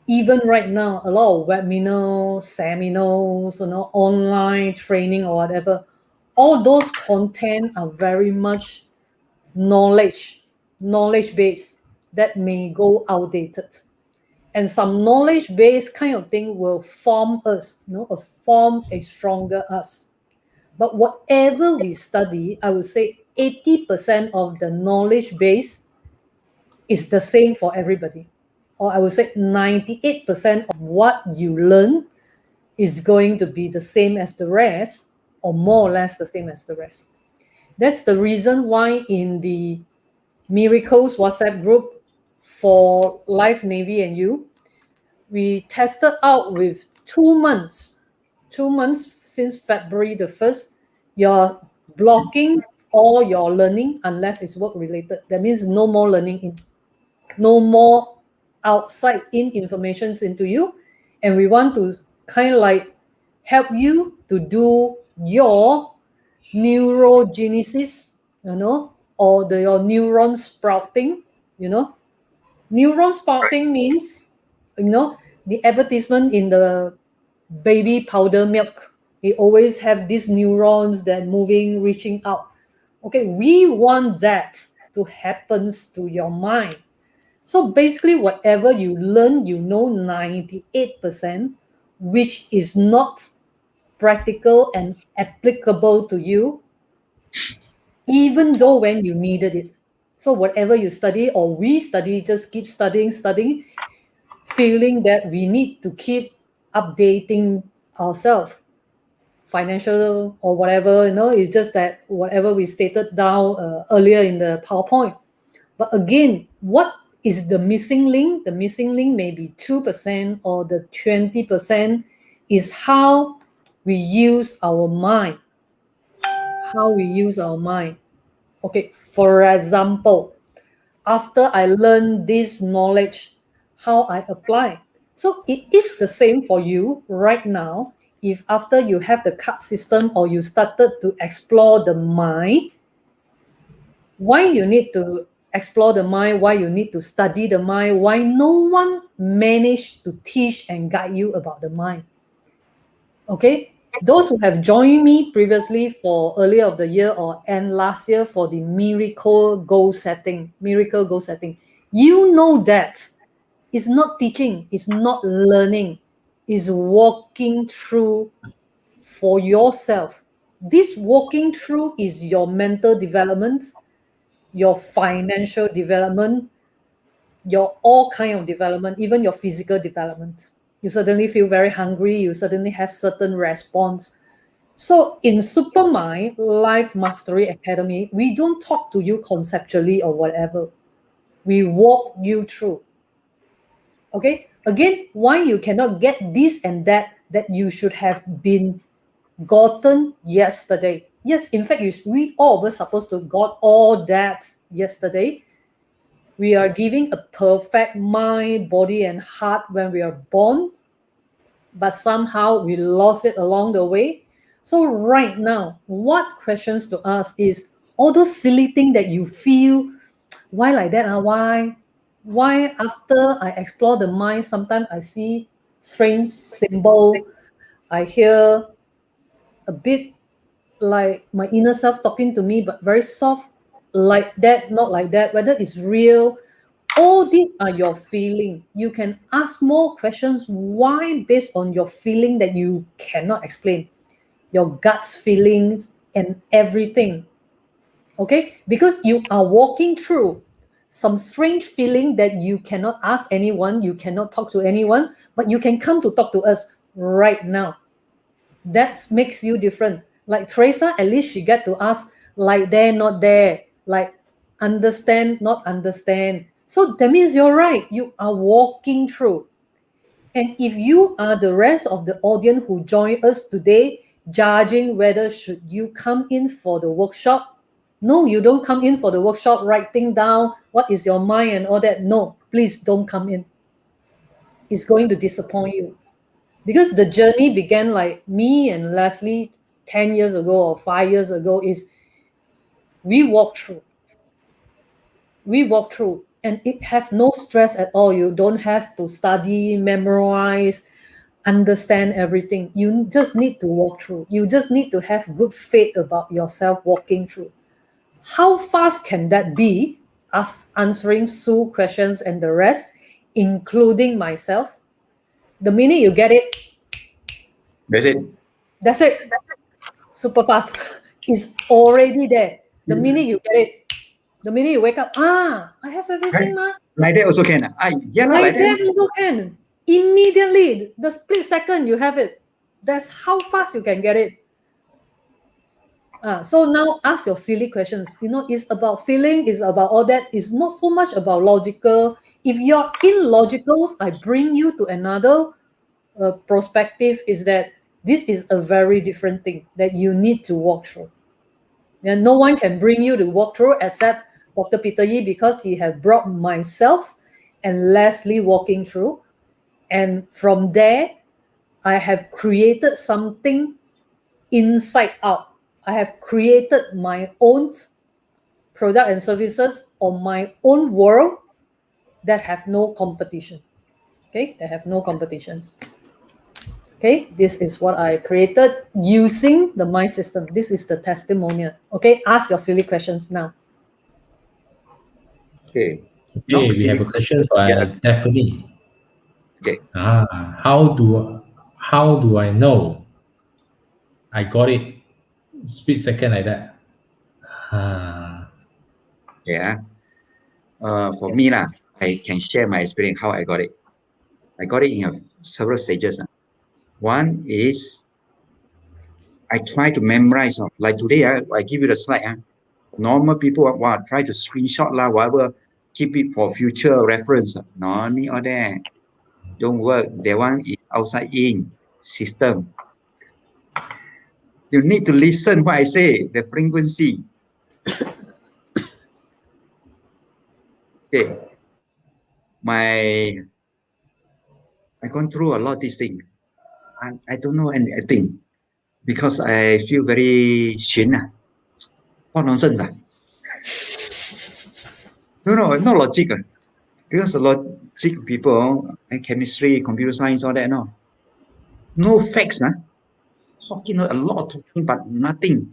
even right now, a lot of webinars, seminars, online training or whatever, all those content are very much knowledge based that may go outdated. And some knowledge based kind of thing will form us, form a stronger us. But whatever we study, I would say 80% of the knowledge base is the same for everybody. Or I would say 98% of what you learn is going to be the same as the rest, or more or less the same as the rest. That's the reason why in the Miracles WhatsApp group for Life Navy and you, we tested out with 2 months since February the 1st, you're blocking all your learning unless it's work related. That means no more learning in, no more outside in informations into you. And we want to kind of like help you to do your neurogenesis, or your neuron sprouting, Neuron sprouting means, the advertisement in the baby powder milk. They always have these neurons that moving, reaching out. Okay, we want that to happen to your mind. So basically, whatever you learn, 98%, which is not practical and applicable to you, even though when you needed it. So whatever you study or we study, just keep studying, feeling that we need to keep updating ourselves, financial or whatever, it's just that whatever we stated down earlier in the PowerPoint. But again, what is the missing link? The missing link may be 2% or the 20% is how we use our mind. How we use our mind. Okay, for example, after I learn this knowledge, how I apply. So it is the same for you right now. If after you have the card system or you started to explore the mind, why you need to explore the mind, why you need to study the mind, why no one managed to teach and guide you about the mind. Okay, those who have joined me previously for earlier of the year or end last year for the miracle goal setting, you know that it's not teaching, it's not learning, it's walking through for yourself. This walking through is your mental development, your financial development, your all kind of development, even your physical development. You suddenly feel very hungry, you suddenly have certain response. So in Supermind Life Mastery Academy, we don't talk to you conceptually or whatever. We walk you through. Okay? Again, why you cannot get this and that you should have been gotten yesterday. Yes, in fact, we all of us supposed to got all that yesterday. We are giving a perfect mind, body, and heart when we are born, but somehow we lost it along the way. So right now, what questions to ask is all those silly things that you feel, why like that? Why after I explore the mind, sometimes I see strange symbol, I hear a bit like my inner self talking to me, but very soft, like that, not like that, whether it's real. All these are your feeling. You can ask more questions. Why? Based on your feeling that you cannot explain, your gut's feelings and everything. Okay? Because you are walking through some strange feeling that you cannot ask anyone, you cannot talk to anyone, but you can come to talk to us right now. That makes you different. Like Teresa, at least she get to ask, like there, not there, like understand, not understand. So that means you're right. You are walking through. And if you are the rest of the audience who join us today, judging whether should you come in for the workshop, no, you don't come in for the workshop, writing down what is your mind and all that. No, please don't come in. It's going to disappoint you. Because the journey began like me and Leslie 10 years ago or 5 years ago is we walk through. We walk through and it have no stress at all. You don't have to study, memorize, understand everything. You just need to walk through. You just need to have good faith about yourself walking through. How fast can that be? Us answering Sue questions and the rest, including myself. The minute you get it, That's it. that's it. Super fast. It's already there. The minute you get it, the minute you wake up, I have everything, ma. Like that also can. Yeah, Like like that. that also can. Immediately, the split second you have it. That's how fast you can get it. So now ask your silly questions. It's about feeling, it's about all that. It's not so much about logical. If you're in logicals, I bring you to another perspective is that this is a very different thing that you need to walk through. And no one can bring you to walk through except Dr. Peter Yi because he has brought myself and Leslie walking through. And from there, I have created something inside out. I have created my own product and services on my own world that have no competition. Okay, that have no competitions. Okay, this is what I created using the mind system. This is the testimonial. Okay, ask your silly questions now. Okay. Okay, we have a question for Stephanie. Okay. How do I know I got it? Split second like that. Yeah. For me, I can share my experience how I got it. I got it in several stages. One is I try to memorize. Like today, I give you the slide. Normal people try to screenshot whatever, keep it for future reference. No need all that. Don't work. That one is outside in system. You need to listen what I say, the frequency. Okay. I gone through a lot of these things. I don't know anything because I feel very 悬啊. What nonsense. No, not logic. Because logic people and chemistry, computer science, all that, no facts. Talking a lot of talking, but nothing.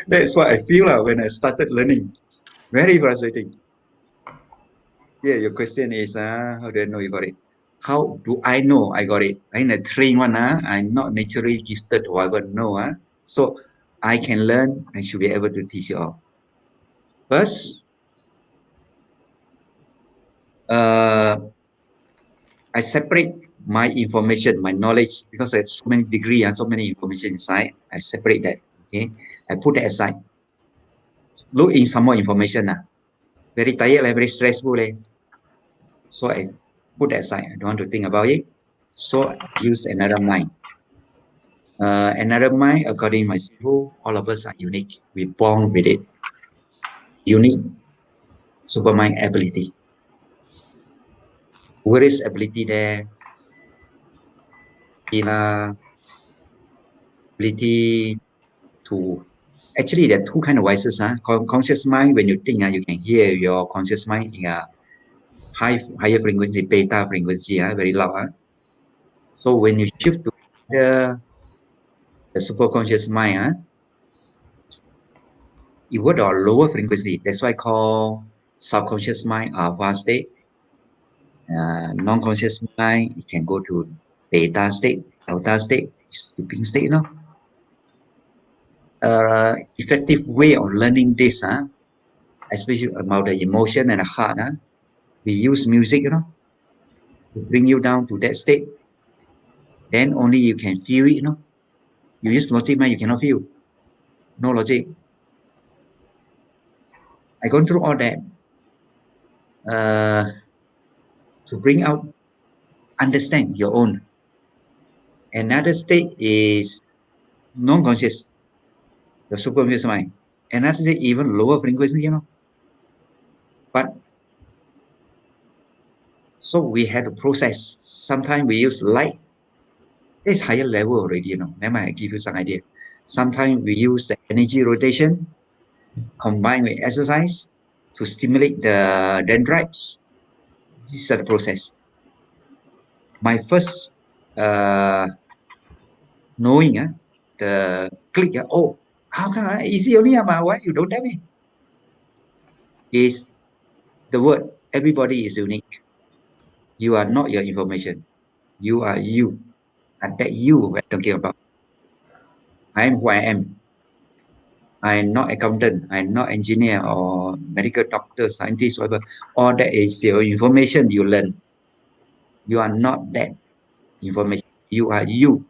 That's what I feel when I started learning. Very frustrating. Yeah, your question is, how do I know you got it? How do I know I got it? I'm a trained one. I'm not naturally gifted or whatever. No. So I can learn and should be able to teach you all. First, I separate my information, my knowledge, because I have so many degrees and so many information inside. I separate that. Okay, I put that aside. Look in some more information. Very tired, very stressful. So I put that aside. I don't want to think about it. So I use another mind. Another mind, according to my Sifu, all of us are unique. We born with it. Unique supermind ability. What is ability there? Ability to actually there are two kind of voices. Conscious mind, when you think, you can hear your conscious mind in a higher frequency, beta frequency, very loud. So when you shift to the superconscious mind, it would a lower frequency. That's why I call subconscious mind alpha state. Non-conscious mind, it can go to beta state, delta state, sleeping state. Effective way of learning this, especially about the emotion and the heart. We use music, to bring you down to that state. Then only you can feel it. You use logic mind, you cannot feel. No logic. I gone through all that to bring out, understand your own. Another state is non-conscious, the superconscious mind. Another state even lower frequency, But so we had to process. Sometimes we use light. It's higher level already, Let me give you some idea. Sometimes we use the energy rotation combined with exercise to stimulate the dendrites. This is the process. My first knowing, the click, oh, how come easy only, why you don't tell me? Is the word, everybody is unique. You are not your information. You are you. And that you we're talking about. I am who I am. I'm not accountant. I'm not engineer or medical doctor, scientist, whatever. All that is your information you learn. You are not that information. You are you.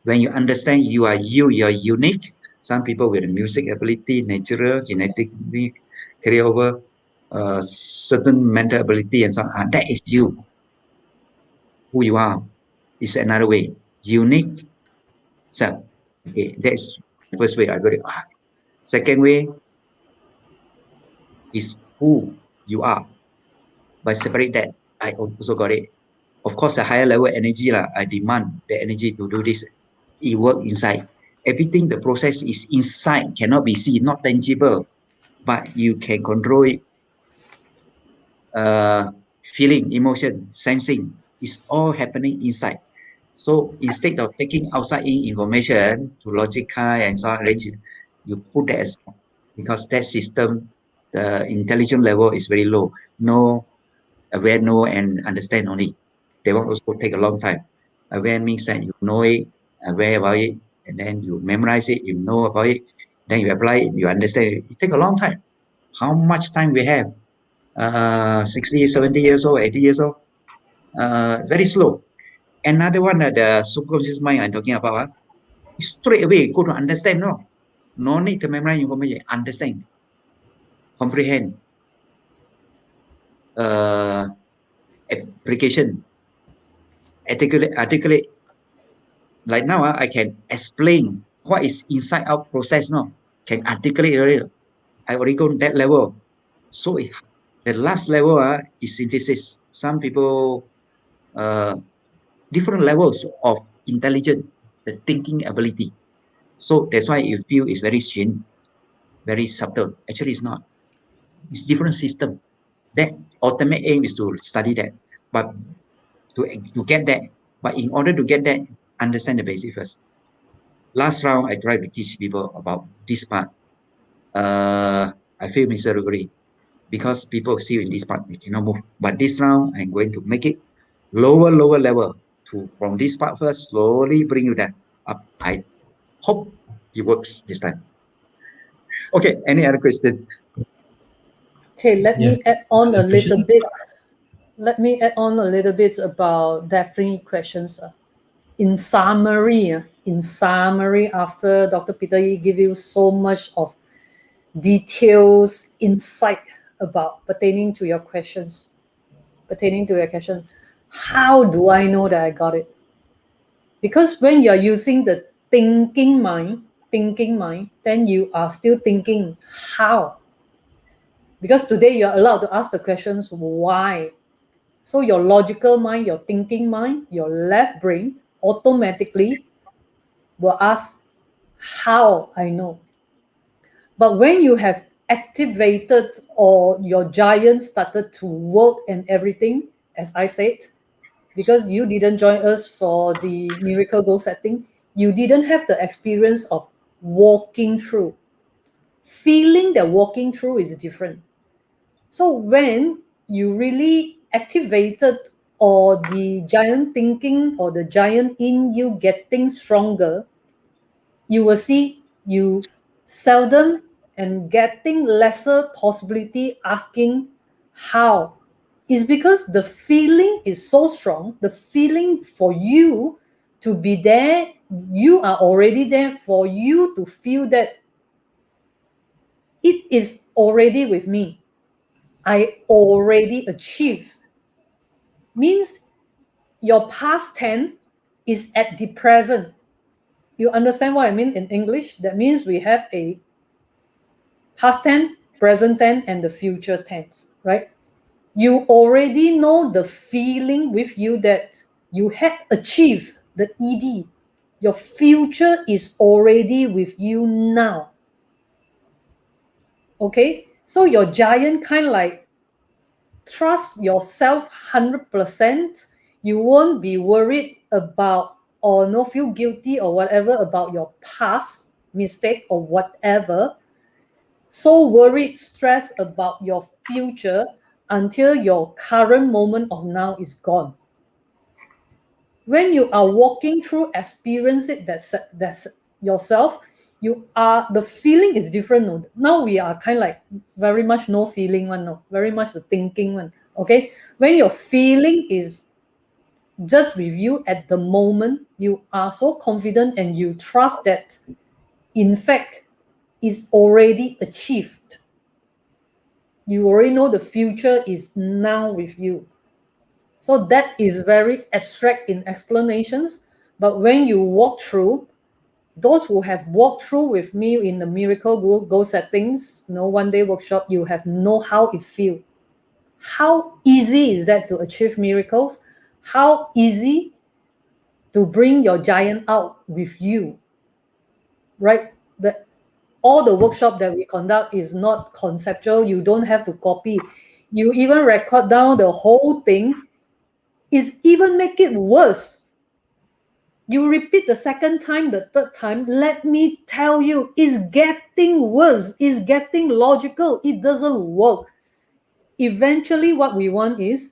When you understand you are you, you're unique. Some people with music ability, natural, genetically carry over certain mental ability and so on. That is you. Who you are is another way. Unique self. Okay, that's the first way I got it. Second way is who you are. By separate that, I also got it. Of course, a higher level energy, I demand the energy to do this. It work inside. Everything, the process is inside, cannot be seen, not tangible, but you can control it. Feeling, emotion, sensing, is all happening inside. So instead of taking outside in information to logical and so on, you put that aside, because that system, the intelligence level is very low. No aware, know and understand only. They will also take a long time. Aware means that you know it, aware about it, and then you memorize it, you know about it, then you apply it, you understand it. It takes a long time. How much time we have? 60, 70 years old, 80 years old? Very slow. Another one, the subconscious mind I'm talking about, straight away go to understand. No need to memorize information. Understand, comprehend, application, articulate. Like now, I can explain what is inside out process. Can articulate already. I already go that level. So the last level is synthesis. Some people, different levels of intelligence, the thinking ability. So that's why you feel it's very thin, very subtle. Actually, it's not. It's different system. That ultimate aim is to study that, but to get that. But in order to get that, understand the basic first. Last round, I try to teach people about this part. I feel miserably because people see in this part they cannot move. But this round, I'm going to make it lower level to from this part first, slowly bring you down up. I hope it works this time. Okay, any other question? Okay, let Yes. me add on a Question? little bit. let me add on a little bit about that three questions. In summary, after Dr. Peter Yi give you so much of details, insight about pertaining to your questions, how do I know that I got it? Because when you're using the thinking mind, then you are still thinking how. Because today you're allowed to ask the questions why. So your logical mind, your thinking mind, your left brain automatically will ask how I know. But when you have activated or your giant started to work and everything, as I said, because you didn't join us for the miracle goal setting, you didn't have the experience of walking through. Feeling that walking through is different. So when you really activated or the giant thinking or the giant in you getting stronger, you will see you seldom and getting lesser possibility asking how. Is because the feeling is so strong, the feeling for you to be there, you are already there, for you to feel that it is already with me. I already achieved. Means your past tense is at the present. You understand what I mean in English? That means we have a past tense, present tense, and the future tense, right? You already know the feeling with you that you had achieved the ED. Your future is already with you now. Okay? So your giant kind of like trust yourself 100%. You won't be worried about or no feel guilty or whatever about your past mistake or whatever. So worried, stressed about your future until your current moment of now is gone. When you are walking through, experience it that's yourself, you are, the feeling is different. Now we are kind of like very much no feeling one, no, very much the thinking one. Okay, when your feeling is just with you at the moment, you are so confident and you trust that in fact is already achieved. You already know the future is now with you. So that is very abstract in explanations, but when you walk through, those who have walked through with me in the miracle goal settings, one day workshop, you have know how it feels. How easy is that to achieve miracles? How easy to bring your giant out with you, right? All the workshop that we conduct is not conceptual. You don't have to copy. You even record down the whole thing. It's even make it worse. You repeat the second time, the third time, let me tell you, it's getting worse. It's getting logical. It doesn't work. Eventually, what we want is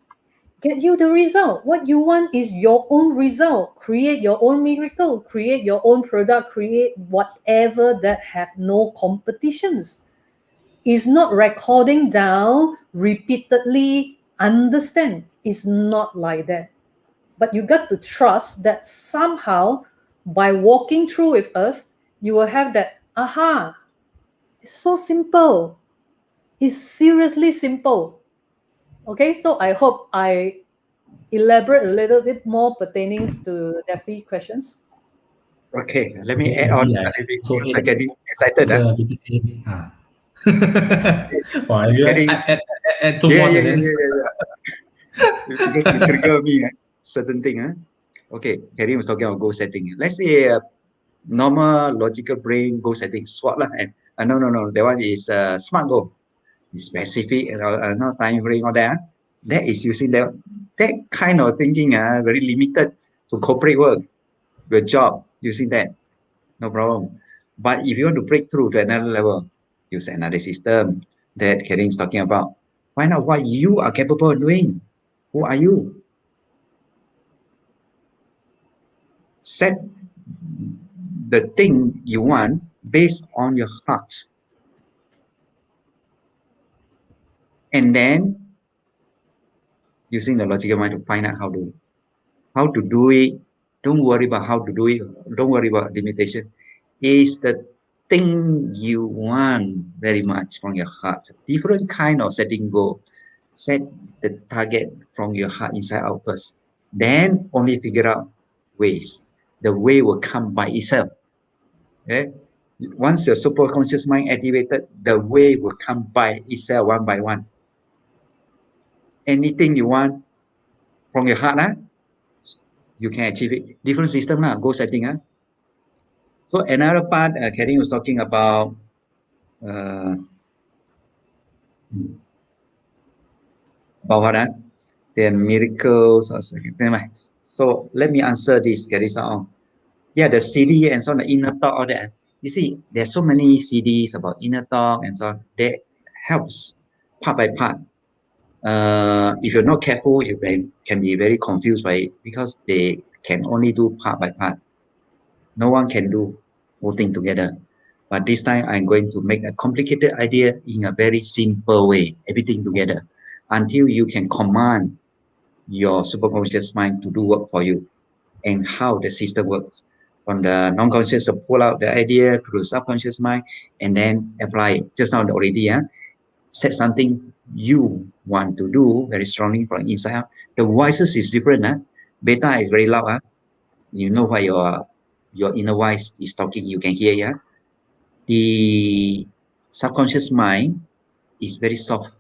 get you the result. What you want is your own result. Create your own miracle. Create your own product. Create whatever that have no competitions. It's not recording down repeatedly. Understand? It's not like that. But you got to trust that somehow by walking through with us, you will have that, aha, it's so simple. It's seriously simple. Okay, so I hope I elaborate a little bit more pertaining to the three questions. Okay, let me add on Yeah, a little bit so because I'm getting excited. Wow, you Getting, add two yeah, more yeah, and yeah, then yeah, yeah. Because it trigger me, certain thing. Okay, Kerry was talking about goal setting. Let's say normal logical brain goal setting, SWOT lah. And no, that one is smart goal. It's specific, no time frame, all that. That is using that kind of thinking, very limited to corporate work, your job, using that, no problem. But if you want to break through to another level, use another system that Karen is talking about. Find out what you are capable of doing. Who are you? Set the thing you want based on your heart. And then using the logical mind to find out how to do it. Don't worry about how to do it. Don't worry about limitation. Is the thing you want very much from your heart. Different kind of setting goal. Set the target from your heart inside out first. Then only figure out ways. The way will come by itself. Okay? Once your super conscious mind activated, the way will come by itself one by one. Anything you want from your heart, you can achieve it. Different system, goal setting. So another part, Karen was talking about what? The miracles or something. So let me answer this, Carissa. Yeah, the CD and so on, the inner talk, all that. You see, there's so many CDs about inner talk and so on. That helps part by part. If you're not careful, you can be very confused by it because they can only do part by part. No one can do whole thing together. But this time I'm going to make a complicated idea in a very simple way, everything together, until you can command your superconscious mind to do work for you and how the system works. From the non-conscious to pull out the idea to the subconscious mind and then apply it. Just now already, set something you want to do very strongly from inside out. The voices is different. Beta is very loud. You know what your inner voice is talking, you can hear. The subconscious mind is very soft.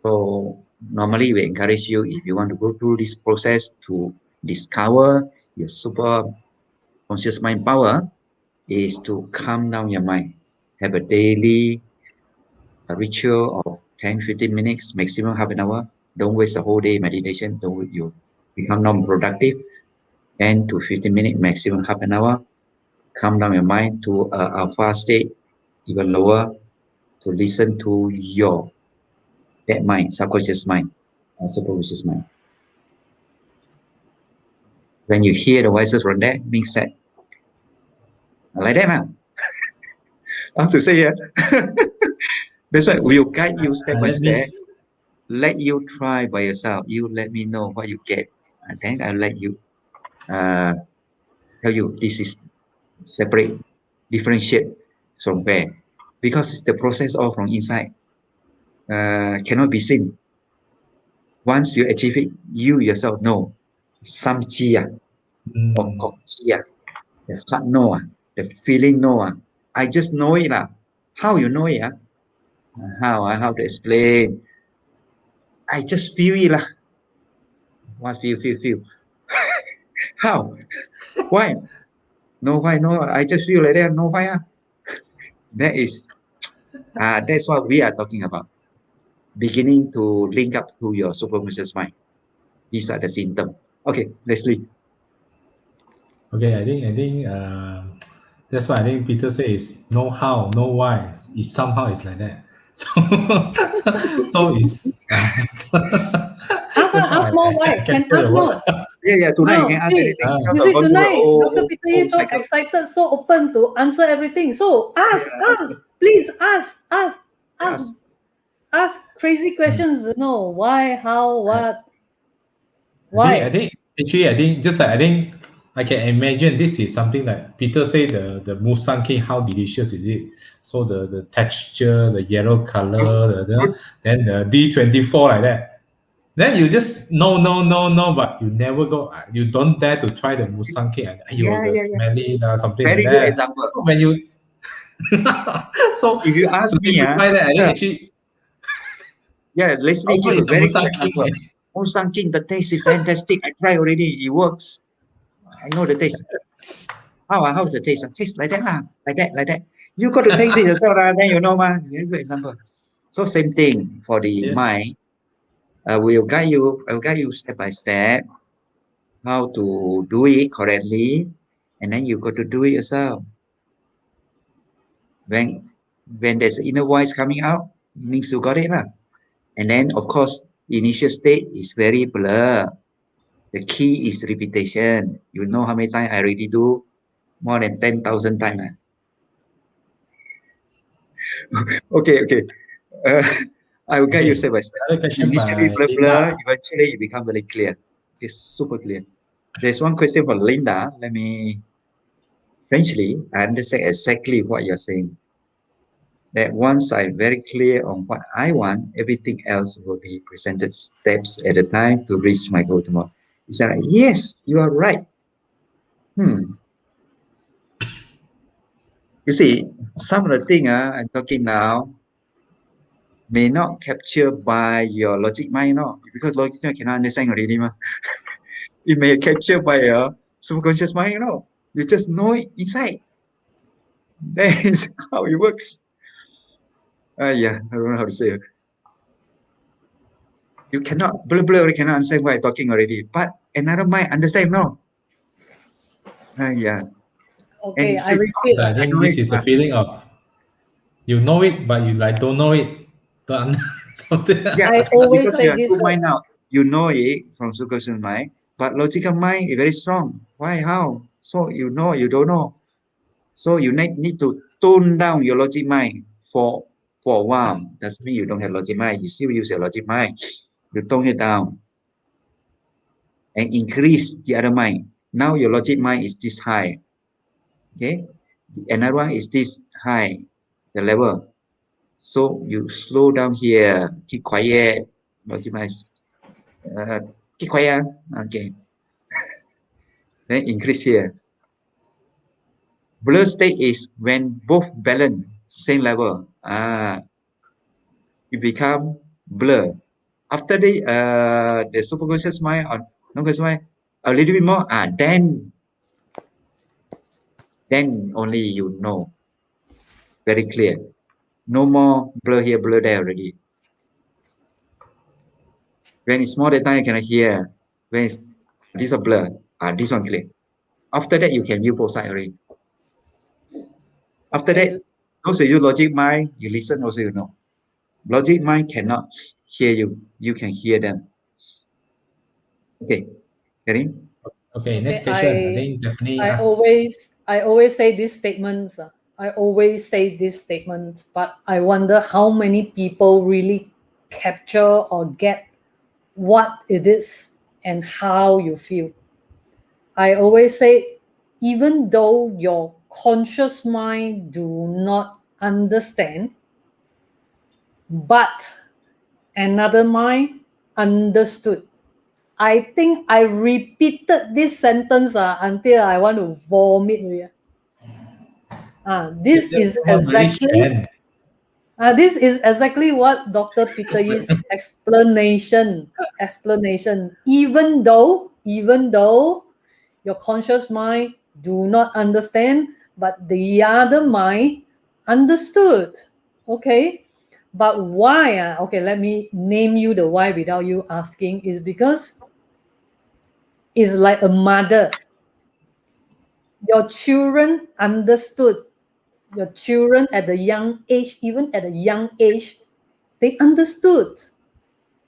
So normally we encourage you, if you want to go through this process to discover your super conscious mind power, is to calm down your mind. Have a daily ritual of 10-15 minutes, maximum half an hour. Don't waste the whole day meditation. Don't you become non-productive. 10 to 15 minutes, maximum half an hour. Calm down your mind to alpha state, even lower, to listen to that mind, subconscious mind, superconscious mind. When you hear the voices from that, means that like that now. I have to say that's why we'll guide you step by step. Let you try by yourself. You let me know what you get, and then I'll let you tell you this is separate, differentiate from where, because the process all from inside cannot be seen. Once you achieve it, you yourself know. Some chi or kok chi the heart know the feeling know I just know it How you know it how to explain? I just feel it What feel? How? Why? No why? No, I just feel like that. No why? That is that's what we are talking about. Beginning to link up to your superconscious mind. These are the symptoms. Okay, Leslie. Okay, I think that's why I think Peter says no how, no why. It somehow is like that. So it's Ask more why. Can ask more. Yeah, tonight No, you can ask anything. you see, tonight Dr. Peter is so excited, so open to answer everything. So ask, please ask crazy questions. No, why, how, what, why? I think actually I think just like I think I can imagine this is something like Peter said the Musang King, how delicious is it? So the texture, the yellow color, then the D24 like that. Then you just no, but you never go. You don't dare to try the Musang King. Smelly something very like good that. example. So when you so if you ask me, try that, I think actually Leslie give a very good example. Musang King, the taste is fantastic. I tried already. It works. I know the taste. How's the taste? Taste like that like that. You got to taste it yourself then you know Very good example. So same thing for the mind. I will guide you step by step how to do it correctly, and then you got to do it yourself. When there's an inner voice coming out, it means you got it And then of course, initial state is very blur. The key is repetition. You know how many times I already do? More than 10,000 times. Okay. I will guide you Okay. step by step. Another question Initially by blur, Linda. eventually you become very clear. It's super clear. There's one question for Linda. Let me, Frankly, I understand exactly what you're saying. That once I'm very clear on what I want, everything else will be presented steps at a time to reach my goal tomorrow. Is that right? Yes, you are right. You see, some of the thing I'm talking now may not capture by your logic mind, no, because logic mind cannot understand already, ma. It may capture by your subconscious mind, no. You just know it inside. That is how it works. Yeah, I don't know how to say it. You cannot blur cannot understand what I'm talking already. But another mind understand now. Yeah. Okay, And I say, repeat. So I I think know this it. is the feeling of you know it, but you like don't know it. Don't something. Yeah, I always because you say are this two word. mind now. You know it from subconscious mind, but logical mind is very strong. Why? How? So you know, you don't know. So you need to tone down your logic mind for a while. Doesn't mean you don't have logic mind. You still use your logic mind. You tone it down and increase the other mind. Now your logic mind is this high. Okay. Another one is this high, the level. So you slow down here, keep quiet. Logic mind is, keep quiet. Okay. Then increase here. Blur state is when both balance, same level. You become blur. After the superconscious mind or non-conscious mind, a little bit more, then only you know very clear. No more blur here, blur there already. When it's more the time you cannot hear. When it's, this one blur, this one clear. After that, you can view both sides already. After that, Okay, those who use logic mind, you listen also you know. Logic mind cannot hear you. You can hear them. Okay, getting? Okay, next okay. question. I think definitely I ask. always say these statements. I always say this statement, but I wonder how many people really capture or get what it is and how you feel. I always say, even though your conscious mind do not understand, but another mind understood. I think I repeated this sentence until I want to vomit. Yeah, This that's is one very exactly strand. this is exactly what Dr. Peter Yi's explanation. Even though your conscious mind do not understand, but the other mind understood. Okay, but why? Okay, let me name you the why without you asking. Is because it's like a mother. Your children understood. Your children at the young age, even at a young age, they understood.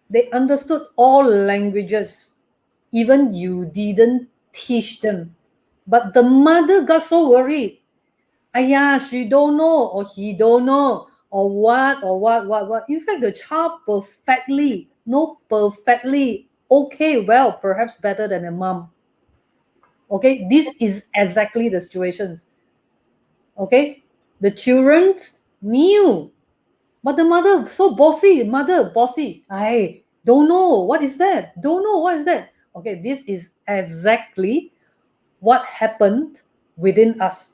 They understood all languages. Even you didn't teach them. But the mother got so worried. Aya, she don't know, or he don't know, or what. In fact, the child perfectly, okay, well, perhaps better than a mom. Okay, this is exactly the situations. Okay, the children knew, but the mother so bossy. I don't know what is that. Don't know what is that. Okay, this is exactly what happened within us,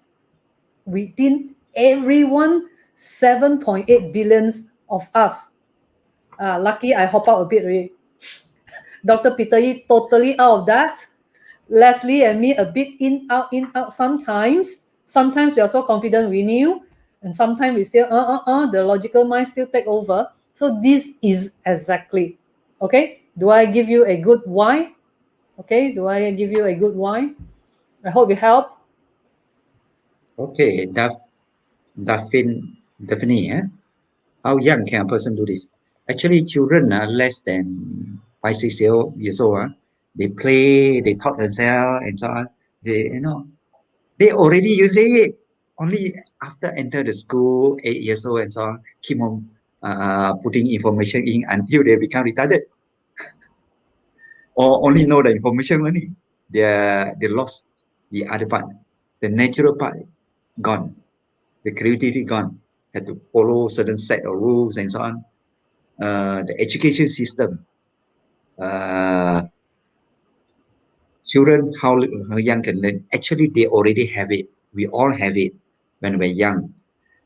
within everyone, 7.8 billions of us. Lucky I hop out a bit already. Dr. Peter Yi totally out of that. Leslie and me a bit in, out sometimes. Sometimes we are so confident we knew, and sometimes we still, the logical mind still take over. So this is exactly, okay? Do I give you a good why? Okay, do I give you a good why? I hope you help. Okay, definitely. How young can a person do this? Actually, children are less than 5, 6 years old. They play, they taught themselves, and so on. They already using it. Only after enter the school, 8 years old, and so on, keep on putting information in until they become retarded, or only know the information only. They lost the other part, the natural part gone, the creativity gone. Had to follow certain set of rules and so on. The education system, children how young can learn. Actually, they already have it. We all have it when we're young.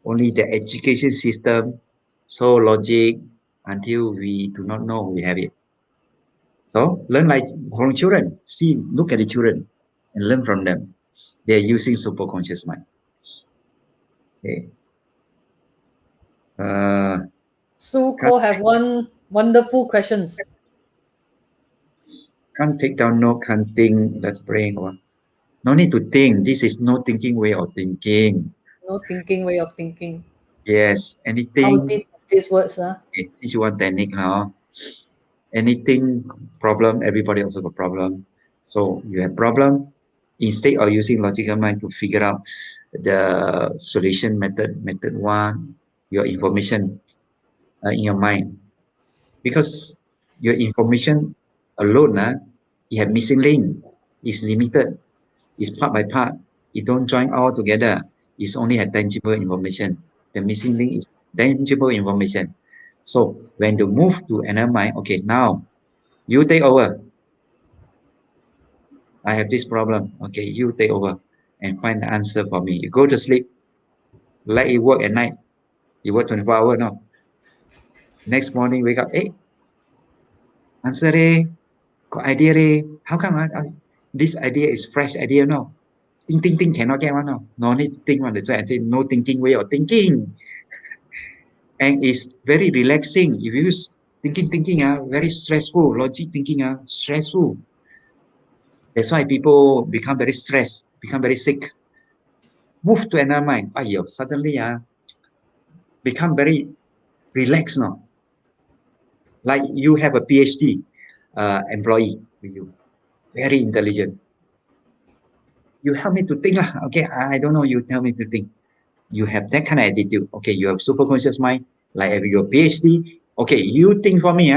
Only the education system, so logic, until we do not know we have it. So learn like from children. See, look at the children and learn from them. They are using super conscious mind. Okay. Sue Ko have one wonderful questions. Can't take down, no, can't think, let's brain. No need to think. This is no thinking way of thinking. No thinking way of thinking. Yes, How anything. deep is these words? Okay, teach you one technique now. Anything problem, everybody also got problem. So you have problem, instead of using logical mind to figure out the solution method one, your information in your mind, because your information alone, you have missing link, is limited, is part by part, it don't join all together, it's only a tangible information. The missing link is tangible information. So when you move to another mind, okay, now you take over. I have this problem. Okay, you take over and find the answer for me. You go to sleep, let it work at night. You work 24 hours now. Next morning, wake up, hey, answer got idea How come this idea is fresh idea now? Think, cannot get one now. No need to think one. That's why I say no thinking way of thinking. And it's very relaxing. If you use thinking, very stressful. Logic thinking, stressful. That's why people become very stressed, become very sick. Move to another mind. Suddenly become very relaxed now. Like you have a PhD employee with you, very intelligent. You help me to think lah. Okay, I don't know. You tell me to think. You have that kind of attitude. Okay, you have super conscious mind, like your PhD. Okay, you think for me,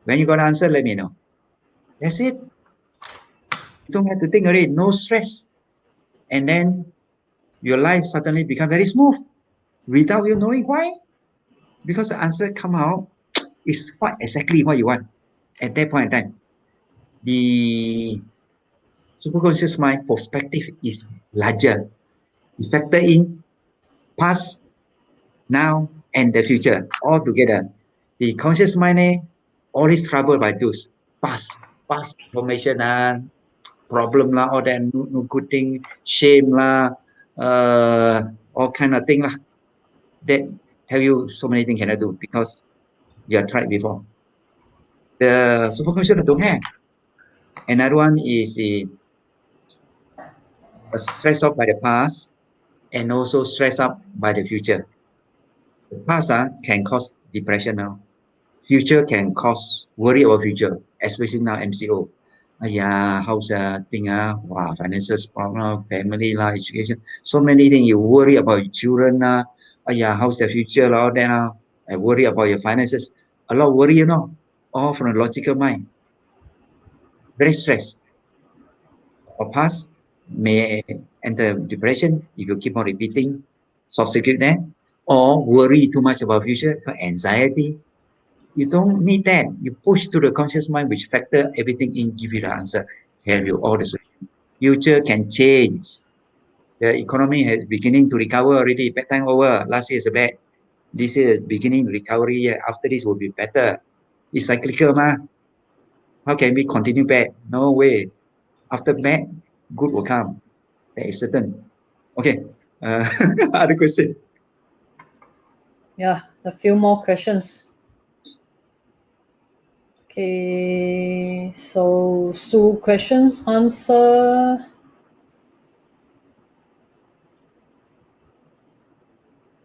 When you got an answer, let me know. That's it. You don't have to think already. No stress. And then your life suddenly become very smooth without you knowing why. Because the answer come out is what exactly what you want at that point in time. The superconscious mind perspective is larger. You factor in past, now, and the future all together. The conscious mind always troubled by those past information problem lah, all that no good thing, shame lah, all kind of thing lah. That tell you so many things cannot do because you have tried before. The superconscious don't have. Another one is stressed out by the past and also stressed out by the future. The past can cause depression now. Future can cause worry about future, especially now MCO. How's the thing? Wow, finances problem, family lah, education. So many things you worry about your children. How's the future? All that. I worry about your finances. A lot of worry, all from a logical mind. Very stressed. Or past may enter depression if you keep on repeating short-circuit there, or worry too much about future for anxiety. You don't need that. You push to the conscious mind, which factor everything in, give you the answer, help you all the solution. Future can change. The economy is beginning to recover already. Bad time over. Last year is bad. This year beginning recovery. After this will be better. It's cyclical, ma. How can we continue bad? No way. After bad, good will come. That is certain. Okay. Other question. Yeah, a few more questions. Okay, so Sue questions answer.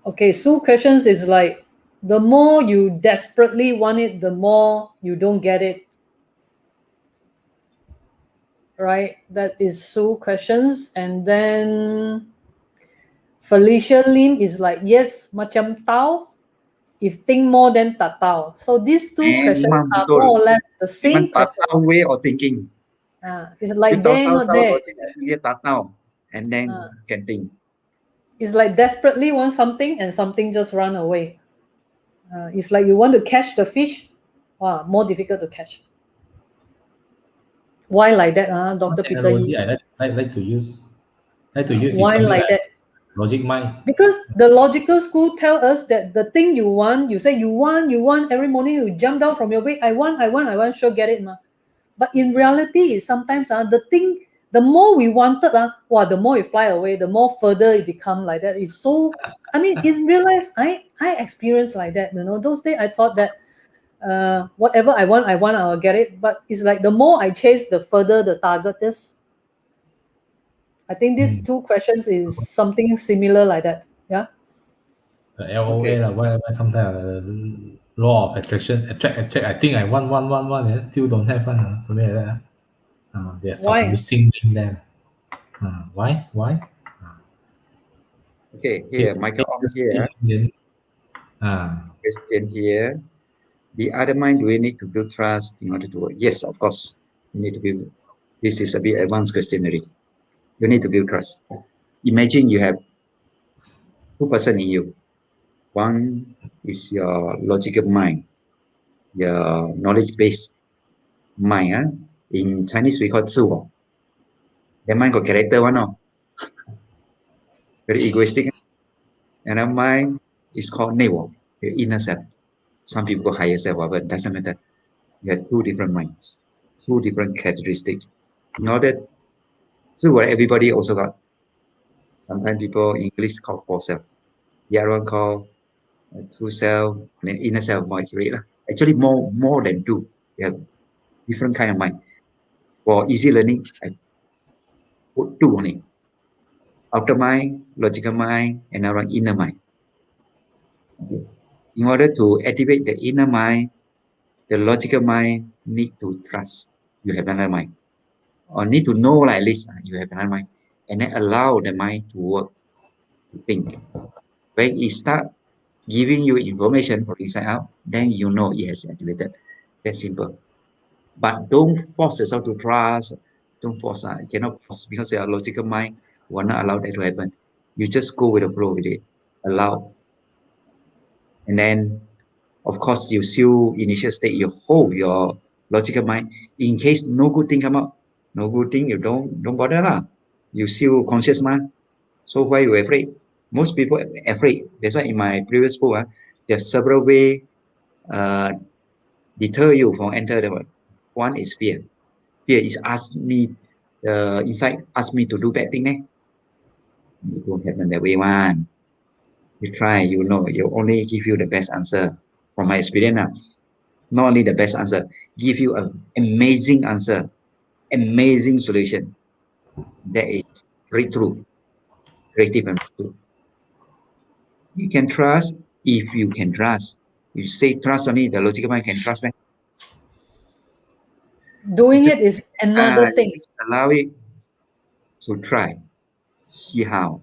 Okay, Sue questions is like the more you desperately want it, the more you don't get it. Right? That is Sue questions. And then Felicia Lim is like, yes, macam tahu. if think more then tak tahu. So these two questions Memang are betul. more or less the Memang same tak question. tahu way of thinking. It's Dia like there, not tahu-tahu there. logik dia tak tahu. And then can think. It's like desperately want something and something just run away. It's like you want to catch the fish, more difficult to catch. Why like that, Dr. Peter? Technology I like to use. Is Why something like that? logic mind. Because the logical school tell us that the thing you want, you say you want, every morning you jump down from your bed, I want, sure get it, ma. But in reality, sometimes the thing, the more we wanted, the more it fly away, the more further it become like that. It's so, I mean, in real life, I experienced like that, those days I thought that whatever I want, I'll get it. But it's like the more I chase, the further the target is. I think these two questions is something similar like that. Yeah. The LOA, Okay. why sometimes law of attraction, attract. I think I want, and still don't have one. Something like that. There's Why? some missing link there. Why? Okay, here, Michael Ong here. Question here. The other mind, do we need to build trust in order to work? Yes, of course. You need to build. This is a bit advanced question already. You need to build trust. Imagine you have two person in you. One is your logical mind, your knowledge-based mind. In Chinese, we call it 自我. The mind got character one, no? Very egoistic. Another mind is called 内我, your inner self. Some people call higher self, but it doesn't matter. You have two different minds, two different characteristics. In order, 自我 everybody also got. Sometimes people in English call false self. The other one call true self, and then inner self more accurate. Actually, more than two. You have different kind of mind. For easy learning, I put two only. Outer mind, logical mind, and another one inner mind. Okay. In order to activate the inner mind, the logical mind need to trust you have another mind. Or need to know like at least you have another mind. And then allow the mind to work, to think. When it start giving you information from inside out, then you know it has activated. That's simple. But don't force yourself to trust. Don't force. You cannot force because your logical mind will not allow that to happen. You just go with the flow with it. Allow. And then, of course, you still initial state, you hold your logical mind in case no good thing come out. No good thing, you don't bother lah. You still conscious mind. So why you afraid? Most people afraid. That's why in my previous book, there's several ways deter you from enter the world. One is fear. Fear is ask me, inside ask me to do bad thing. It won't happen that way one. You try, you know, you only give you the best answer. From my experience not only the best answer, give you an amazing answer, amazing solution. That is breakthrough, creative and breakthrough. You can trust if you can trust. You say trust only, the logical mind can trust me. Doing it is another thing. Just allow it to try, see how.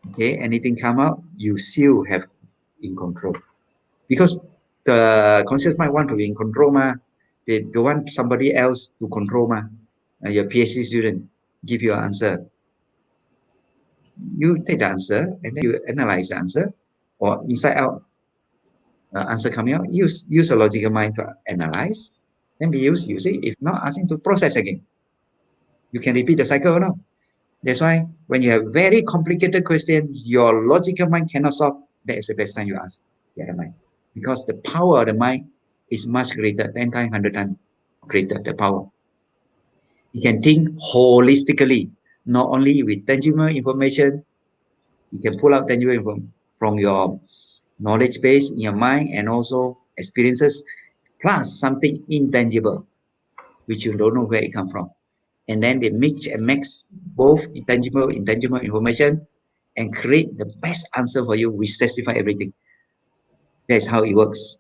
Okay, anything come out, you still have in control. Because the conscious mind want to be in control, they don't want somebody else to control, your PhD student give you an answer. You take the answer and then you analyze the answer, or inside out answer coming out, use a logical mind to analyze, then be use it. If not, ask him to process again. You can repeat the cycle or not. That's why when you have very complicated question, your logical mind cannot solve, that is the best time you ask the other mind. Because the power of the mind is much greater, 10 times, 100 times greater, the power. You can think holistically, not only with tangible information, you can pull out tangible information from your knowledge base in your mind and also experiences, plus something intangible, which you don't know where it comes from. And then they mix and mix both intangible information and create the best answer for you, which satisfy everything. That's how it works.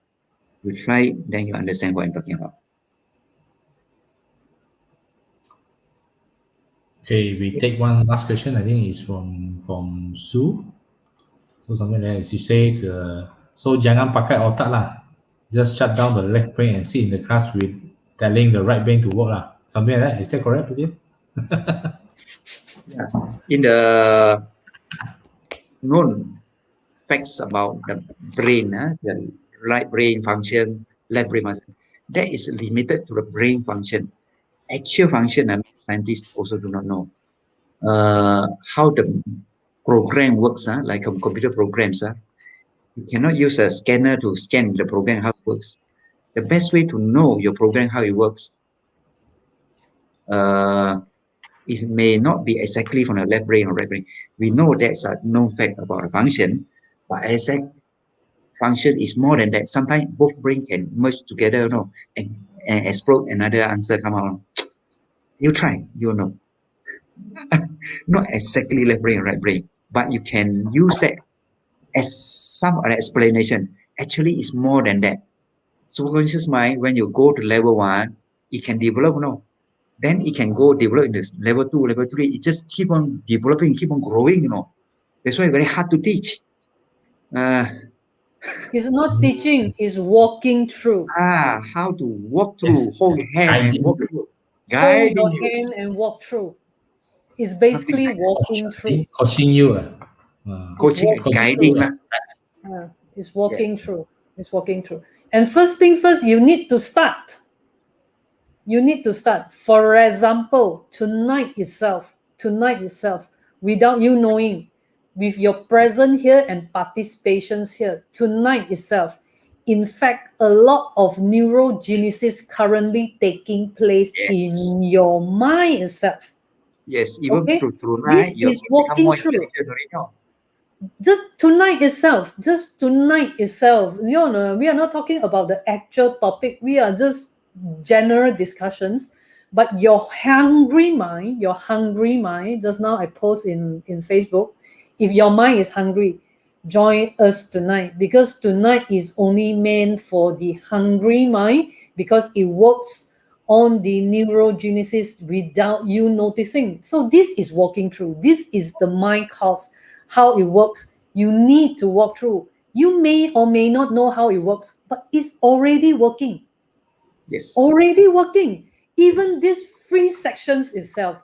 You try it, then you understand what I'm talking about. Okay, we take one last question. I think it's from Sue. So something like that. She says, So jangan pakai otak lah. Just shut down the left brain and sit in the class with telling the right brain to work lah. Something like that. Is that correct, Pradeep? Yeah. In the known facts about the brain, the right brain function, left brain function, that is limited to the brain function. Actual function, scientists also do not know. How the program works, like computer programs. You cannot use a scanner to scan the program how it works. The best way to know your program how it works, it may not be exactly from the left brain or right brain. We know that's a known fact about a function, but exact function is more than that. Sometimes both brain can merge together, and explode another answer come out. You try, you know. Not exactly left brain or right brain, but you can use that as some explanation. Actually, it's more than that. Subconscious mind, when you go to level 1, it can develop, then it can go develop in this level 2, level 3. It just keep on developing, keep on growing, That's why it's very hard to teach. It's not teaching, it's walking through. How to walk through, hold your hand and walk through. Hold Guiding your you. hand and walk through. It's basically walking through. Coaching you. Coaching and guiding. It's walking through. It's walking through. And first thing first, you need to start. You need to start. For example, tonight itself, without you knowing, with your presence here and participations here, tonight itself, in fact, a lot of neurogenesis currently taking place in your mind itself. Yes, even through this night, you is become walking more through. intelligent already now. Just tonight itself, we are not talking about the actual topic. We are just general discussions. But your hungry mind, just now I post in Facebook, if your mind is hungry, join us tonight, because tonight is only meant for the hungry mind, because it works on the neurogenesis without you noticing. So this is walking through. This is the mind cause, how it works. You need to walk through. You may or may not know how it works, but it's already working. Yes. Already working. Even these free sections itself,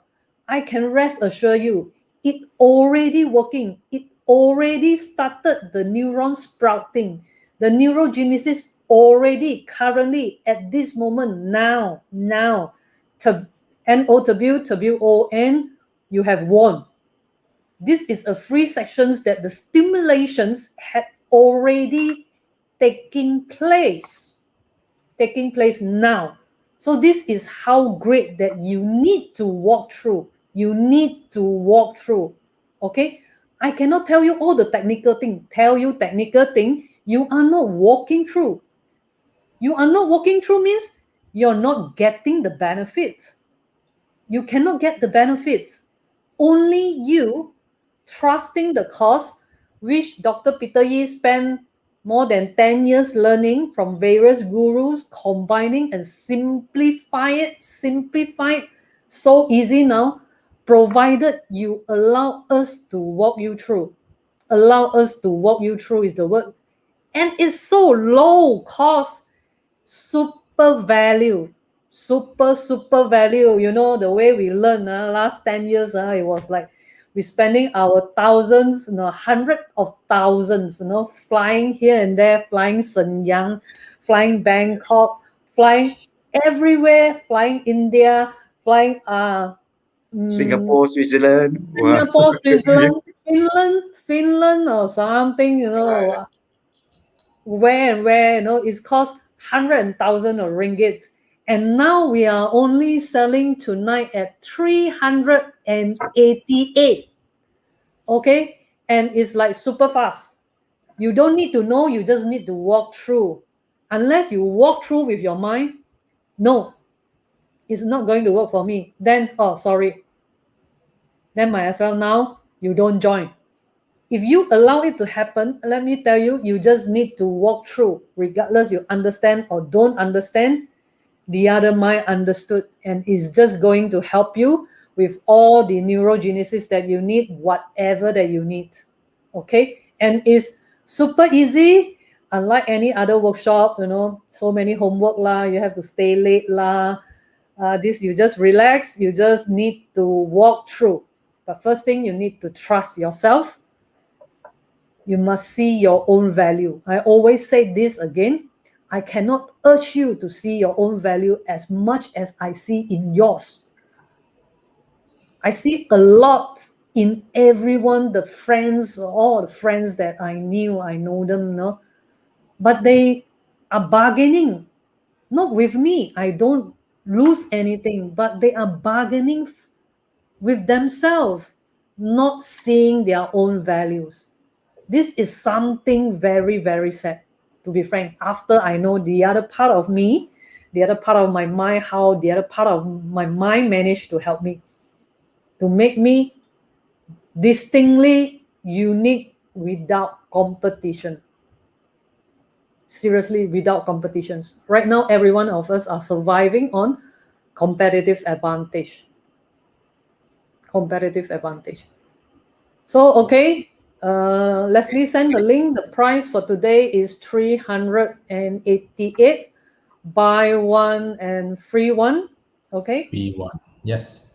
I can rest assure you, it already working. It already started the neuron sprouting. The neurogenesis already, currently, at this moment, now, NOWWON, you have won. This is a free sections that the stimulations had already taking place now. So this is how great that you need to walk through. Okay, I cannot tell you all the technical thing. You are not walking through. Means you're not getting the benefits. You cannot get the benefits. Only you trusting the course, which Dr. Peter Yi spent more than 10 years learning from various gurus, combining and simplify it so easy now, provided you allow us to walk you through. Allow us to walk you through is the word. And it's so low cost, super value. Super value. The way we learn last 10 years, it was like we're spending our thousands, hundreds of thousands, flying here and there, flying Shenyang, flying Bangkok, flying everywhere, flying India, flying Singapore, Switzerland, Finland or something, where it's cost 100,000 of ringgit. And now we are only selling tonight at 388. Okay? And it's like super fast. You don't need to know, you just need to walk through. Unless you walk through with your mind, no, it's not going to work for me. Then, sorry. Then might as well now you don't join. If you allow it to happen, let me tell you, you just need to walk through, regardless you understand or don't understand. The other mind understood and is just going to help you with all the neurogenesis that you need, whatever that you need. Okay? And it's super easy. unlike any other workshop, so many homework lah, you have to stay late lah. This you just relax, you just need to walk through. But first thing, you need to trust yourself. You must see your own value. I always say this again. I cannot urge you to see your own value as much as I see in yours. I see a lot in everyone, the friends, all the friends that I know them, but they are bargaining, not with me. I don't lose anything, but they are bargaining with themselves, not seeing their own values. This is something very, very sad, to be frank. After I know the other part of me, the other part of my mind, how the other part of my mind managed to help me, to make me distinctly unique without competition. Seriously, without competitions. Right now, every one of us are surviving on competitive advantage. Competitive advantage. So, okay, Leslie send the link. The price for today is 388. Buy one and free one. Okay. Free one. Yes.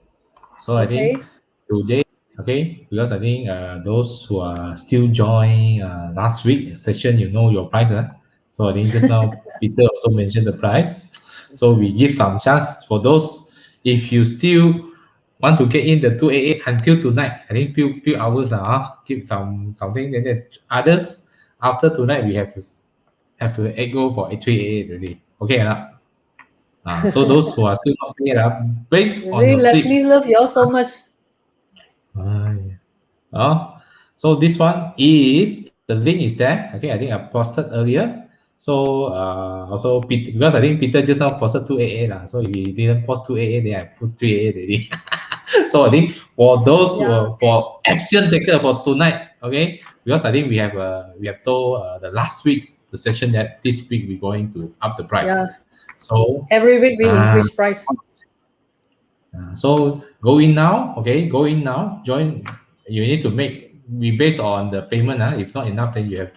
So I think today, okay, because I think those who are still join last week session, you know your price. So I think just now Peter also mentioned the price. So we give some chance for those, if you still want to get in the 288 until tonight, I think few hours now, give something, and then others after tonight we have to go for 388 already. Okay, so those who are still not paid up, based You on see, your sleep. Leslie love you all so much. So this one is the link is there. Okay, I think I posted earlier. So also Peter, because I think Peter just now posted 288. So if he didn't post 288, then I put 388 already. So I think for those who are for action taker for tonight, okay, because I think we have told the last week the session that this week we're going to up the price. Yeah. So every week we increase price. So go in now, okay, go in now, join. You need to be based on the payment. If not enough, then you have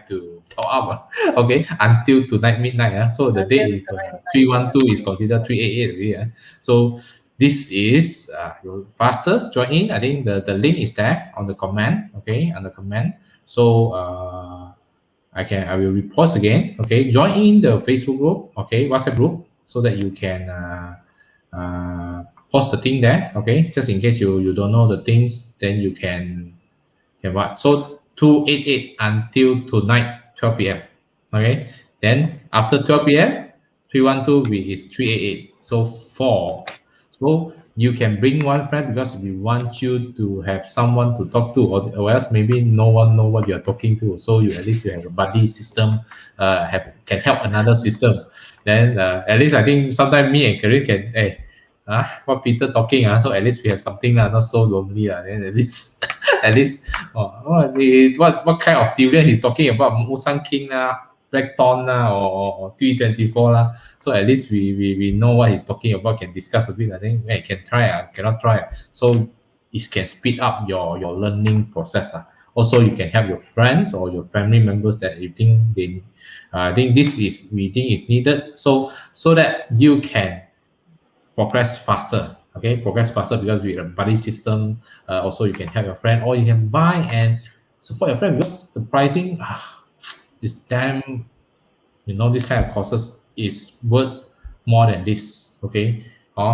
to top up. Okay, until tonight midnight. So the date is 312 is considered 388. So this is faster. Join in. I think the link is there on the comment. Okay, on the comment. So I will repost again. Okay, join in the Facebook group. Okay, WhatsApp group, so that you can post the thing there. Okay, just in case you don't know the things, then you can what. So 288 until tonight 12 p.m. Okay, then after 12 p.m. 312 is 388. So 4. So you can bring one friend, because we want you to have someone to talk to, or else maybe no one know what you are talking to. So you at least you have a buddy system, can help another system. Then at least I think sometimes me and Karin can, what Peter talking, so at least we have something, not so lonely. Then at least what kind of durian he's talking about, Musang King Black Thorn or 324 so at least we know what he's talking about, can discuss a bit. I think can try, cannot try. So it can speed up your learning process. Also, you can help your friends or your family members that you think I think this is needed, so that you can progress faster. Okay, progress faster, because with a buddy system, also you can help your friend, or you can buy and support your friend, because the pricing is damn, this kind of courses is worth more than this. Okay,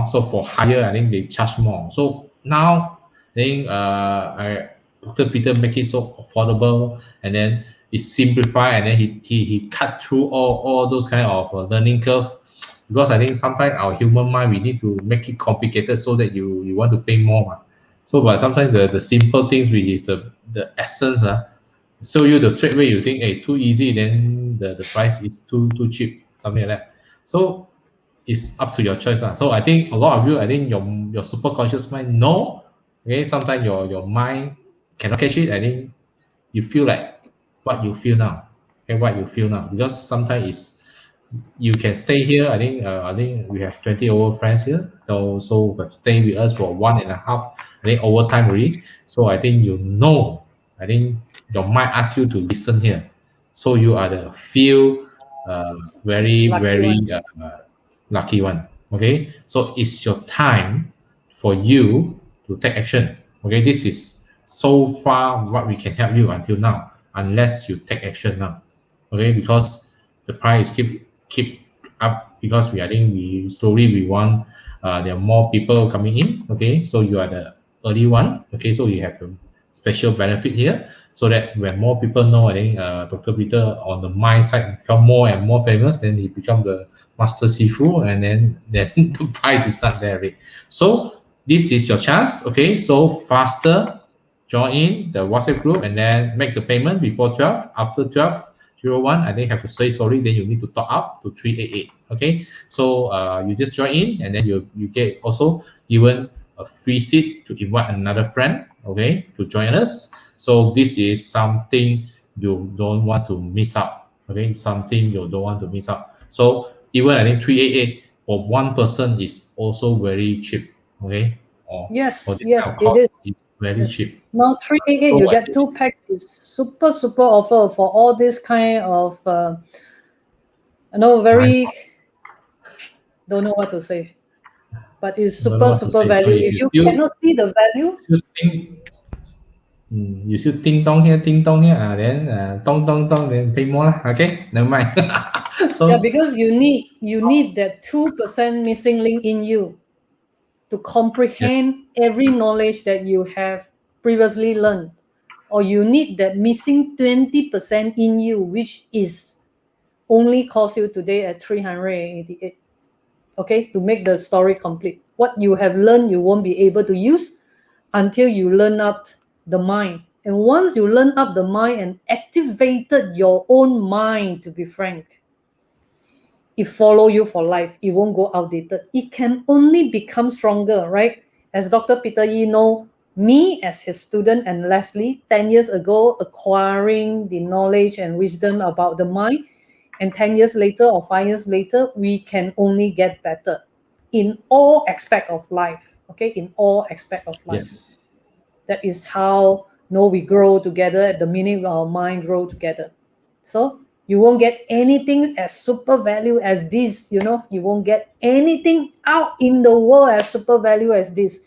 so for higher, I think they charge more. So now I think Dr. Peter make it so affordable, and then it's simplified, and then he cut through all those kind of learning curve. Because I think sometimes our human mind, we need to make it complicated so that you want to pay more. So, but sometimes the simple things, which is the essence, so you the trade way, you think, hey, too easy, then the price is too cheap, something like that. So it's up to your choice. So I think a lot of you, I think your super conscious mind know. Okay, sometimes your mind cannot catch it. I think you feel like what you feel now. Okay, what you feel now, because sometimes it's, you can stay here. I think we have 20 over friends here, so have stayed with us for 1.5, I think, overtime already. So I think I think your mind asks you to listen here. So you are the few very lucky one. Okay, so it's your time for you to take action. Okay, this is so far what we can help you until now, unless you take action now. Okay, because the price keep up, because we, I think we slowly we want there are more people coming in. Okay, so you are the early one. Okay, so you have the special benefit here, so that when more people know, I think Dr. Peter on the mind side become more and more famous, then he become the master Sifu, and then the price is not there already. So this is your chance. Okay, so faster join in the WhatsApp group and then make the payment before 12. After 12:01, I think have to say sorry, then you need to top up to 388. Okay, so you just join in, and then you get also even a free seat to invite another friend, okay, to join us. So this is something you don't want to miss out. Okay, something you don't want to miss out. So even I think 388 for one person is also very cheap. Okay, or for Yes, this kind yes, of it cost, is. it's very Yes. cheap. Now 388, So you I get think, two packs. Is super super offer for all this kind of my, very don't know what to say, but it's I don't know super what to super say. So value. if If you cannot see the value, still think, you still ding dong here, then dong dong dong, then pay more lah. Okay, never mind. yeah, So because you need that 2% missing link in you to yes, comprehend every knowledge that you have previously learned, or you need that missing 20% in you, which is only cost you today at 388. Okay, to make the story complete. What you have learned, you won't be able to use until you learn up the mind. And once you learn up the mind and activated your own mind, to be frank, it follow you for life. It won't go outdated. It can only become stronger, right? As Dr. Peter Yi know, me as his student and Leslie 10 years ago acquiring the knowledge and wisdom about the mind, and 10 years later or 5 years later, we can only get better in all aspect of life. Okay, in all aspect of life. yes, That is how we grow together at the minute our mind grow together. So you won't get anything as super value as this. You won't get anything out in the world as super value as this.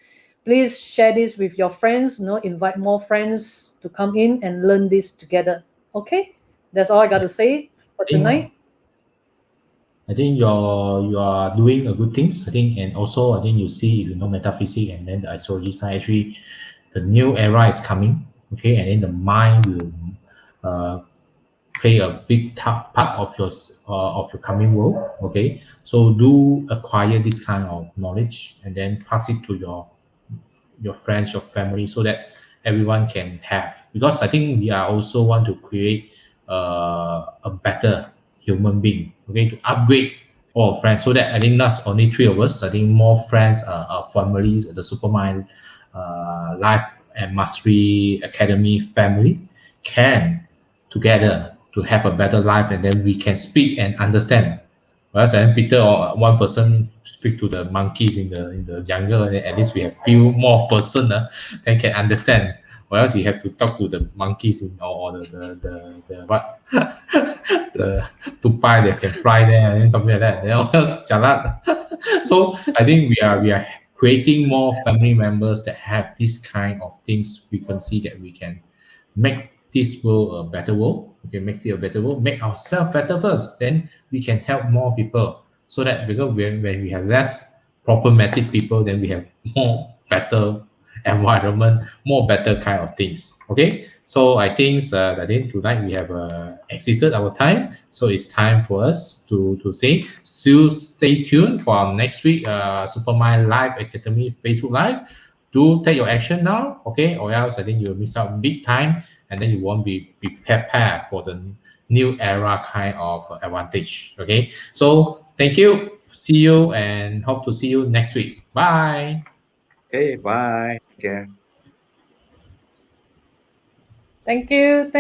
Please share this with your friends. Invite more friends to come in and learn this together. Okay, that's all I got to say for I think tonight. you are doing a good things. I think, and also I think you see, if you know metaphysics and then the astrology side, actually the new era is coming. Okay, and then the mind will uh, play a big part of your coming world. Okay, so do acquire this kind of knowledge and then pass it to your friends, your family, so that everyone can have. Because I think we are also want to create a better human being. Okay, to upgrade all our friends, so that I think not only three of us. I think more friends, families, the Supermind, Life and Mastery Academy family can together to have a better life, and then we can speak and understand. Whereas then Peter or one person speak to the monkeys in the jungle, and at least we have few more person that can understand. Whereas we have to talk to the monkeys in, or the what the tupai that can fly there and something like that. Then else jalat. So I think we are creating more family members that have this kind of things frequency, that we can make this world a better world. Okay, make it a better world. Make ourselves better first, then we can help more people. So that, because when we have less problematic people, then we have more better environment, more better kind of things. Okay, so I think tonight we have exceeded our time, so it's time for us to say, still stay tuned for our next week Supermind Live Academy Facebook Live. Do take your action now, okay, or else I think you'll miss out big time, and then you won't be prepared for the new era kind of advantage. Okay, so thank you, see you, and hope to see you next week. Bye. Okay, bye. Take care. Thank you.